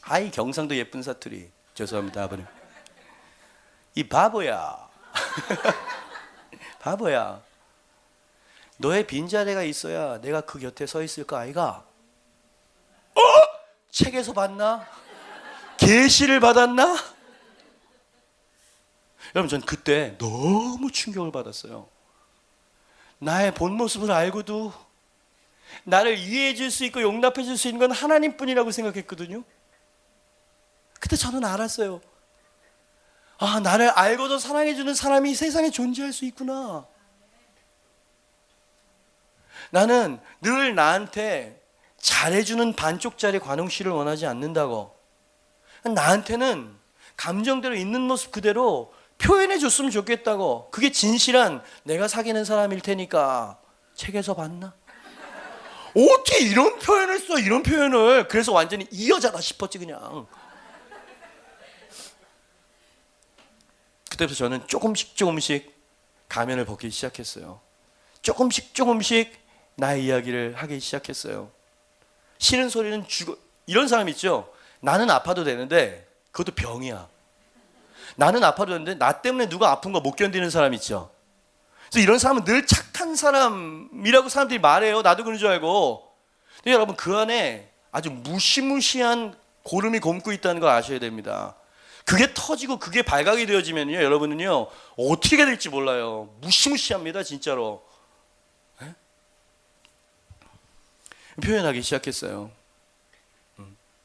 아이 경상도 예쁜 사투리. 죄송합니다 아버님. 이 바보야. 바보야. 너의 빈자리가 있어야 내가 그 곁에 서 있을 거 아이가? 책에서 봤나? 계시를 받았나? 여러분 전 그때 너무 충격을 받았어요. 나의 본 모습을 알고도 나를 이해해 줄 수 있고 용납해 줄 수 있는 건 하나님뿐이라고 생각했거든요. 그때 저는 알았어요. 아, 나를 알고도 사랑해 주는 사람이 세상에 존재할 수 있구나. 나는 늘 나한테 잘해주는 반쪽짜리 관용씨를 원하지 않는다고. 나한테는 감정대로 있는 모습 그대로 표현해 줬으면 좋겠다고. 그게 진실한 내가 사귀는 사람일 테니까. 책에서 봤나? 어떻게 이런 표현을 써, 이런 표현을. 그래서 완전히 이 여자다 싶었지 그냥. 그때부터 저는 조금씩 가면을 벗기 시작했어요. 조금씩 나의 이야기를 하기 시작했어요. 싫은 소리는 죽어. 이런 사람 있죠. 나는 아파도 되는데 그것도 병이야. 나는 아파도 되는데 나 때문에 누가 아픈 거 못 견디는 사람 있죠. 그래서 이런 사람은 늘 착한 사람이라고 사람들이 말해요. 나도 그런 줄 알고. 근데 여러분 그 안에 아주 무시무시한 고름이 곪고 있다는 걸 아셔야 됩니다. 그게 터지고 그게 발각이 되어지면요, 여러분은요 어떻게 될지 몰라요. 무시무시합니다 진짜로. 네? 표현하기 시작했어요.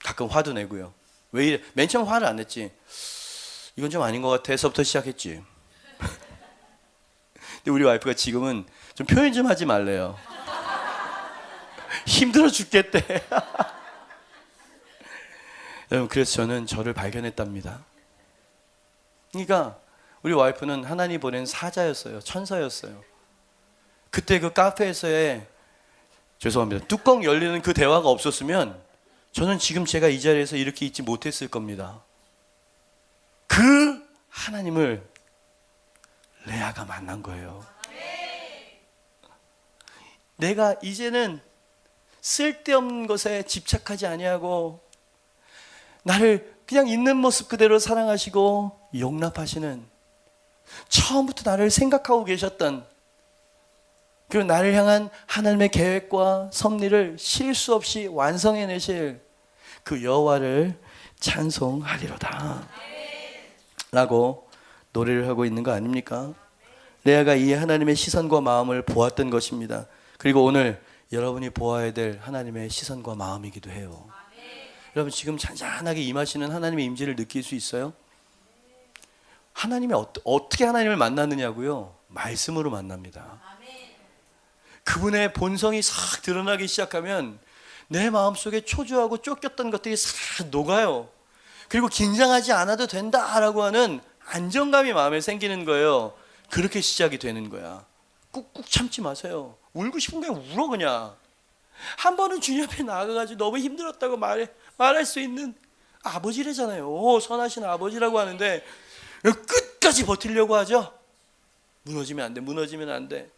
가끔 화도 내고요. 왜 이래? 맨 처음 화를 안 냈지. 이건 좀 아닌 것 같아서부터 시작했지. 근데 우리 와이프가 지금은 좀 표현 좀 하지 말래요. 힘들어 죽겠대. 여러분 그래서 저는 저를 발견했답니다. 그러니까 우리 와이프는 하나님 보낸 사자였어요. 천사였어요. 그때 그 카페에서의 죄송합니다. 뚜껑 열리는 그 대화가 없었으면 저는 지금 제가 이 자리에서 이렇게 있지 못했을 겁니다. 그 하나님을 레아가 만난 거예요. 내가 이제는 쓸데없는 것에 집착하지 아니하고 나를 그냥 있는 모습 그대로 사랑하시고 용납하시는, 처음부터 나를 생각하고 계셨던, 그리고 나를 향한 하나님의 계획과 섭리를 실수 없이 완성해내실 그 여호와를 찬송하리로다 라고 노래를 하고 있는 거 아닙니까? 레아가 이 하나님의 시선과 마음을 보았던 것입니다. 그리고 오늘 여러분이 보아야 될 하나님의 시선과 마음이기도 해요. 여러분 지금 잔잔하게 임하시는 하나님의 임재를 느낄 수 있어요? 하나님이 어떻게 하나님을 만났느냐고요? 말씀으로 만납니다. 그분의 본성이 싹 드러나기 시작하면 내 마음속에 초조하고 쫓겼던 것들이 싹 녹아요. 그리고 긴장하지 않아도 된다라고 하는 안정감이 마음에 생기는 거예요. 그렇게 시작이 되는 거야. 꾹꾹 참지 마세요. 울고 싶은 게 울어 그냥. 한 번은 주님 앞에 나가가지고 너무 힘들었다고 말할 수 있는 아버지래잖아요. 선하신 아버지라고 하는데 끝까지 버티려고 하죠. 무너지면 안 돼, 무너지면 안 돼.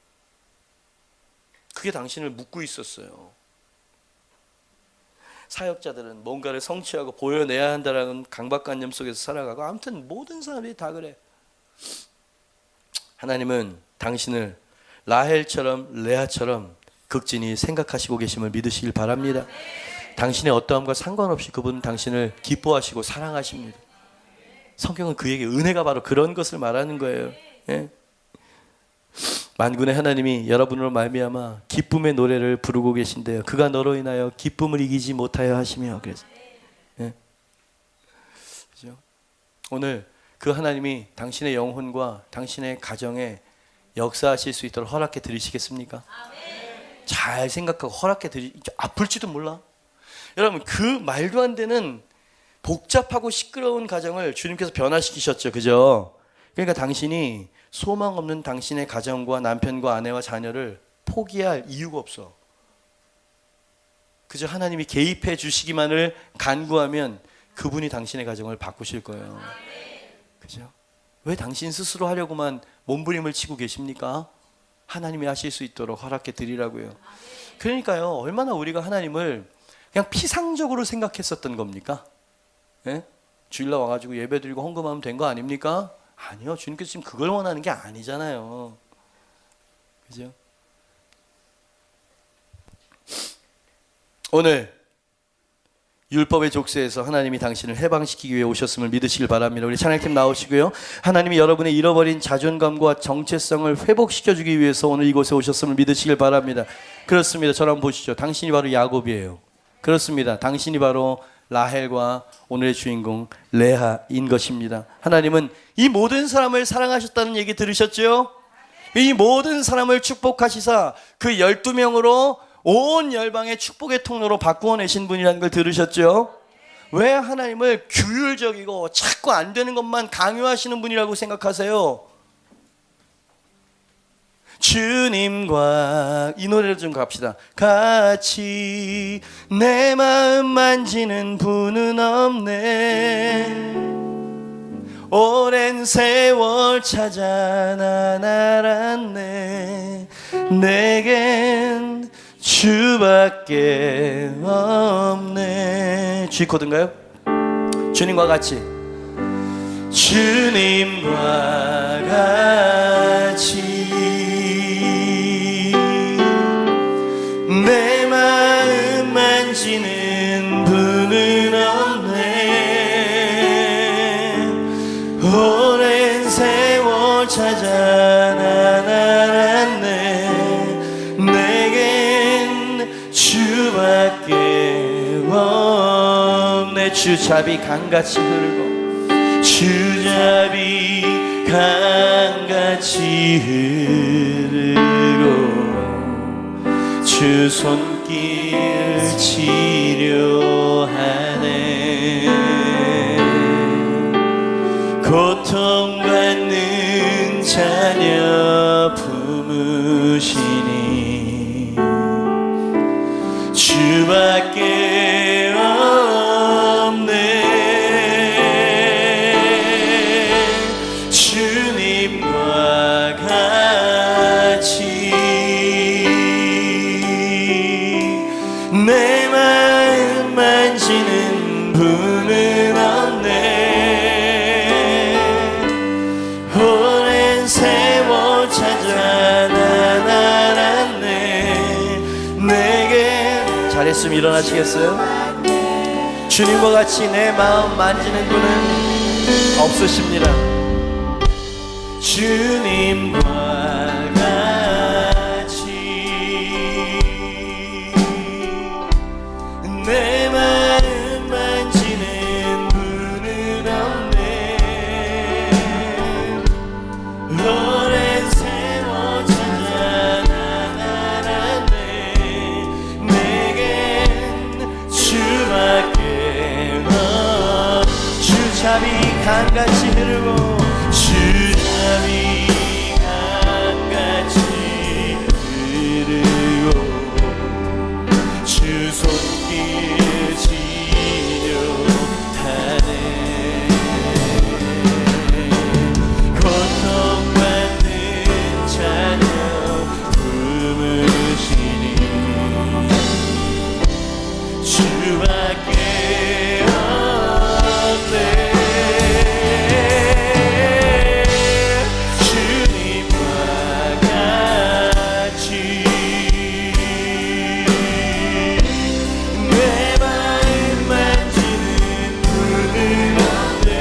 그게 당신을 묶고 있었어요. 사역자들은 뭔가를 성취하고 보여내야 한다라는 강박관념 속에서 살아가고, 아무튼 모든 사람들이 다 그래. 하나님은 당신을 라헬처럼 레아처럼 극진히 생각하시고 계심을 믿으시길 바랍니다. 당신의 어떠함과 상관없이 그분은 당신을 기뻐하시고 사랑하십니다. 성경은 그에게 은혜가 바로 그런 것을 말하는 거예요. 예? 만군의 하나님이 여러분으로 말미암아 기쁨의 노래를 부르고 계신데요. 그가 너로 인하여 기쁨을 이기지 못하여 하시며. 그래서 예? 그죠? 오늘 그 하나님이 당신의 영혼과 당신의 가정에 역사하실 수 있도록 허락해 드리시겠습니까? 잘 생각하고 허락해 아플지도 몰라. 여러분 그 말도 안 되는 복잡하고 시끄러운 가정을 주님께서 변화시키셨죠. 그죠? 그러니까 당신이 소망 없는 당신의 가정과 남편과 아내와 자녀를 포기할 이유가 없어. 그저 하나님이 개입해 주시기만을 간구하면 그분이 당신의 가정을 바꾸실 거예요. 그죠? 왜 당신 스스로 하려고만 몸부림을 치고 계십니까? 하나님이 하실 수 있도록 허락해 드리라고요. 그러니까요, 얼마나 우리가 하나님을 그냥 피상적으로 생각했었던 겁니까? 예? 주일날 와가지고 예배드리고 헌금하면 된 거 아닙니까? 아니요. 주님께서 지금 그걸 원하는 게 아니잖아요. 그죠? 오늘 율법의 족쇄에서 하나님이 당신을 해방시키기 위해 오셨음을 믿으시길 바랍니다. 우리 찬양팀 나오시고요. 하나님이 여러분의 잃어버린 자존감과 정체성을 회복시켜주기 위해서 오늘 이곳에 오셨음을 믿으시길 바랍니다. 그렇습니다. 저를 한번 보시죠. 당신이 바로 야곱이에요. 그렇습니다. 당신이 바로 라헬과 오늘의 주인공 레아인 것입니다. 하나님은 이 모든 사람을 사랑하셨다는 얘기 들으셨죠? 이 모든 사람을 축복하시사 그 12명으로 온 열방의 축복의 통로로 바꾸어 내신 분이라는 걸 들으셨죠? 왜 하나님을 규율적이고 자꾸 안 되는 것만 강요하시는 분이라고 생각하세요? 주님과 이 노래를 좀 갑시다. 같이 내 마음 만지는 분은 없네. 오랜 세월 찾아 난 알았네. 내겐 주밖에 없네. G 코드인가요? 주님과 같이 주님과 같이 내 마음 만지는 분은 없네. 오랜 세월 찾아 난 알았네. 내겐 주밖에 없네. 주잡이 강같이 흐르고 주잡이 강같이 흐르고 주 손길 치료하네. 고통받는 자녀 품으시니 주밖에 없네. 주님과 같이 내 마음 만지는 분은 없네. 오랜 세월 찾아 난 알았네. 내게 잘했으면 일어나시겠어요? 주님과 같이 내 마음 만지는 분은 없으십니다. 주님과 내 마음 만지는 분은 없네. 오랜 세월 찾아 난 알았네. 내겐 주밖에 없네. 주잡이 강같이 흐르고 주잡이 강같이 흐르고 주 손길 치료하네. 고통받는 자녀 품으시니 주밖에 없네. 주님과 같이 내 마음 만지는 분은 없네.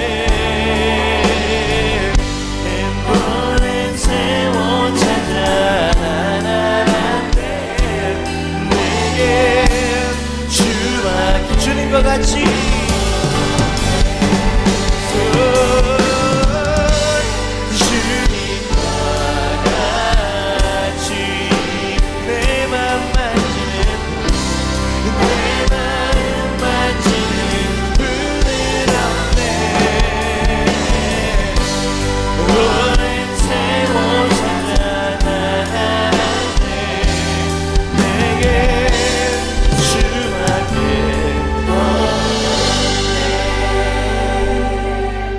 오랜 세월 찾아 난 알았네. 내게 주밖에 주님과 같이 주님과 같이 내 마음 만지는 내 마음 만지는 분은 없네. 오랜 세월 찾아 난 알았네. 내게 주밖에 없네.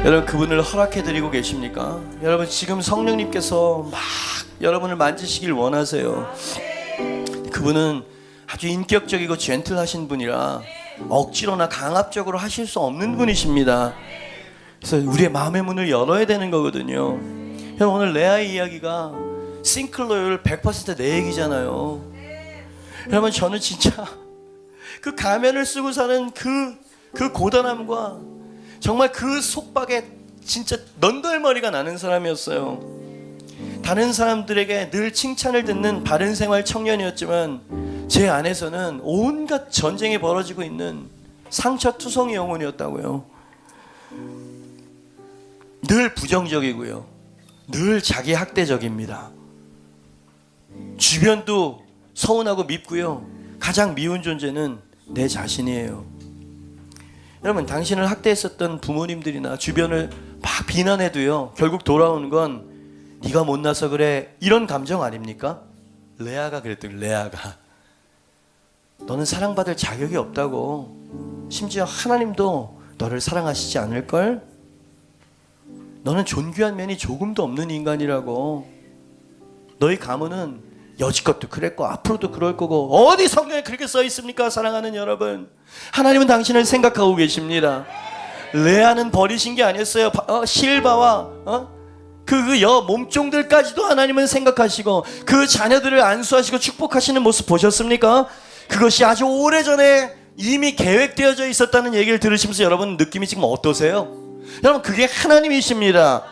여러분 그분을 허락해드리고 계십니까? 여러분 지금 성령님께서 막 여러분을 만지시길 원하세요. 그분은 아주 인격적이고 젠틀하신 분이라 억지로나 강압적으로 하실 수 없는 분이십니다. 그래서 우리의 마음의 문을 열어야 되는 거거든요. 오늘 레아의 이야기가 싱클로율 100% 내 얘기잖아요. 여러분, 저는 진짜 그 가면을 쓰고 사는 그 고단함과 정말 그 속박에 진짜 넌덜머리가 나는 사람이었어요. 다른 사람들에게 늘 칭찬을 듣는 바른 생활 청년이었지만 제 안에서는 온갖 전쟁이 벌어지고 있는 상처투성이 영혼이었다고요. 늘 부정적이고요, 늘 자기 학대적입니다. 주변도 서운하고 밉고요, 가장 미운 존재는 내 자신이에요. 여러분, 당신을 학대했었던 부모님들이나 주변을 막 비난해도요, 결국 돌아오는 건 네가 못나서 그래, 이런 감정 아닙니까? 레아가 그랬더니, 레아가 너는 사랑받을 자격이 없다고, 심지어 하나님도 너를 사랑하시지 않을걸? 너는 존귀한 면이 조금도 없는 인간이라고. 너희 가문은 여지껏도 그랬고 앞으로도 그럴 거고. 어디 성경에 그렇게 써 있습니까? 사랑하는 여러분, 하나님은 당신을 생각하고 계십니다. 레아는 버리신 게 아니었어요. 실바와 그 여 몸종들까지도 하나님은 생각하시고 그 자녀들을 안수하시고 축복하시는 모습 보셨습니까? 그것이 아주 오래전에 이미 계획되어져 있었다는 얘기를 들으시면서 여러분 느낌이 지금 어떠세요? 여러분, 그게 하나님이십니다.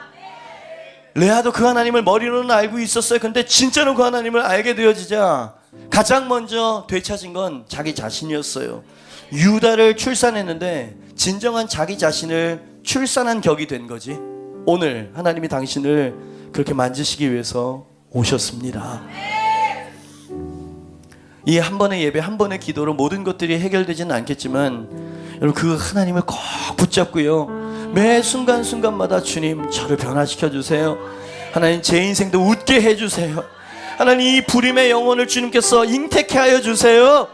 레아도 그 하나님을 머리로는 알고 있었어요. 근데 진짜로 그 하나님을 알게 되어지자 가장 먼저 되찾은 건 자기 자신이었어요. 유다를 출산했는데 진정한 자기 자신을 출산한 격이 된 거지. 오늘 하나님이 당신을 그렇게 만지시기 위해서 오셨습니다. 이 한 번의 예배, 한 번의 기도로 모든 것들이 해결되지는 않겠지만 여러분, 그 하나님을 꼭 붙잡고요, 매 순간순간마다 주님, 저를 변화시켜 주세요. 하나님, 제 인생도 웃게 해주세요. 하나님, 이 불임의 영혼을 주님께서 잉태케 하여 주세요.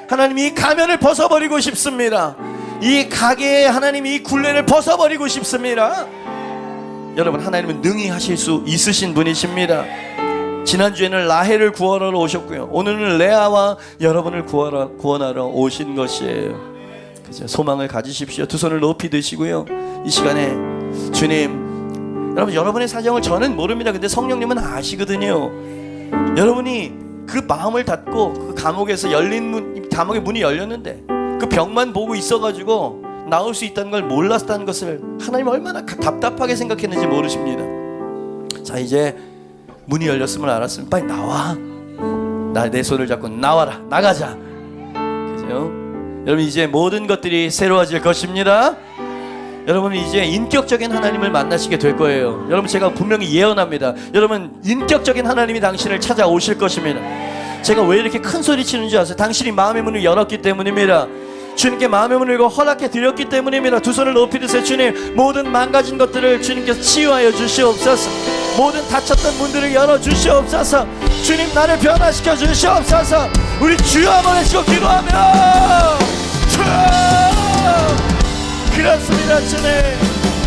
하나님, 이 가면을 벗어버리고 싶습니다. 이 가게에 하나님, 이 굴레를 벗어버리고 싶습니다. 여러분, 하나님은 능히 하실 수 있으신 분이십니다. 지난주에는 라헬을 구원하러 오셨고요, 오늘은 레아와 여러분을 구원하러 오신 것이에요. 그죠? 소망을 가지십시오. 두 손을 높이 드시고요, 이 시간에 주님, 여러분, 여러분의 사정을 저는 모릅니다. 근데 성령님은 아시거든요. 여러분이 그 마음을 닫고 그 감옥에서 감옥의 문이 열렸는데 그 벽만 보고 있어가지고 나올 수 있다는 걸 몰랐다는 것을 하나님 얼마나 답답하게 생각했는지 모르십니다. 자, 이제 문이 열렸음을 알았으면 빨리 나와. 내 손을 잡고 나와라, 나가자. 그죠? 여러분, 이제 모든 것들이 새로워질 것입니다. 여러분은 이제 인격적인 하나님을 만나시게 될 거예요. 여러분, 제가 분명히 예언합니다. 여러분, 인격적인 하나님이 당신을 찾아오실 것입니다. 제가 왜 이렇게 큰 소리 치는 줄 아세요? 당신이 마음의 문을 열었기 때문입니다. 주님께 마음의 문을 열고 허락해 드렸기 때문입니다. 두 손을 높이 드세요. 주님, 모든 망가진 것들을 주님께서 치유하여 주시옵소서. 모든 닫혔던 문들을 열어 주시옵소서. 주님, 나를 변화시켜 주시옵소서. 우리 주여 한번 외치고 기도하며 그렇습니다. 주님,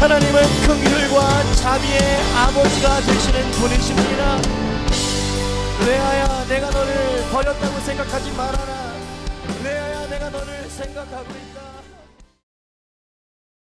하나님은 긍휼과 자비의 아버지가 되시는 분이십니다. 레아야, 내가 너를 버렸다고 생각하지 말아라. 레아야, 내가 너를 생각하고 있다.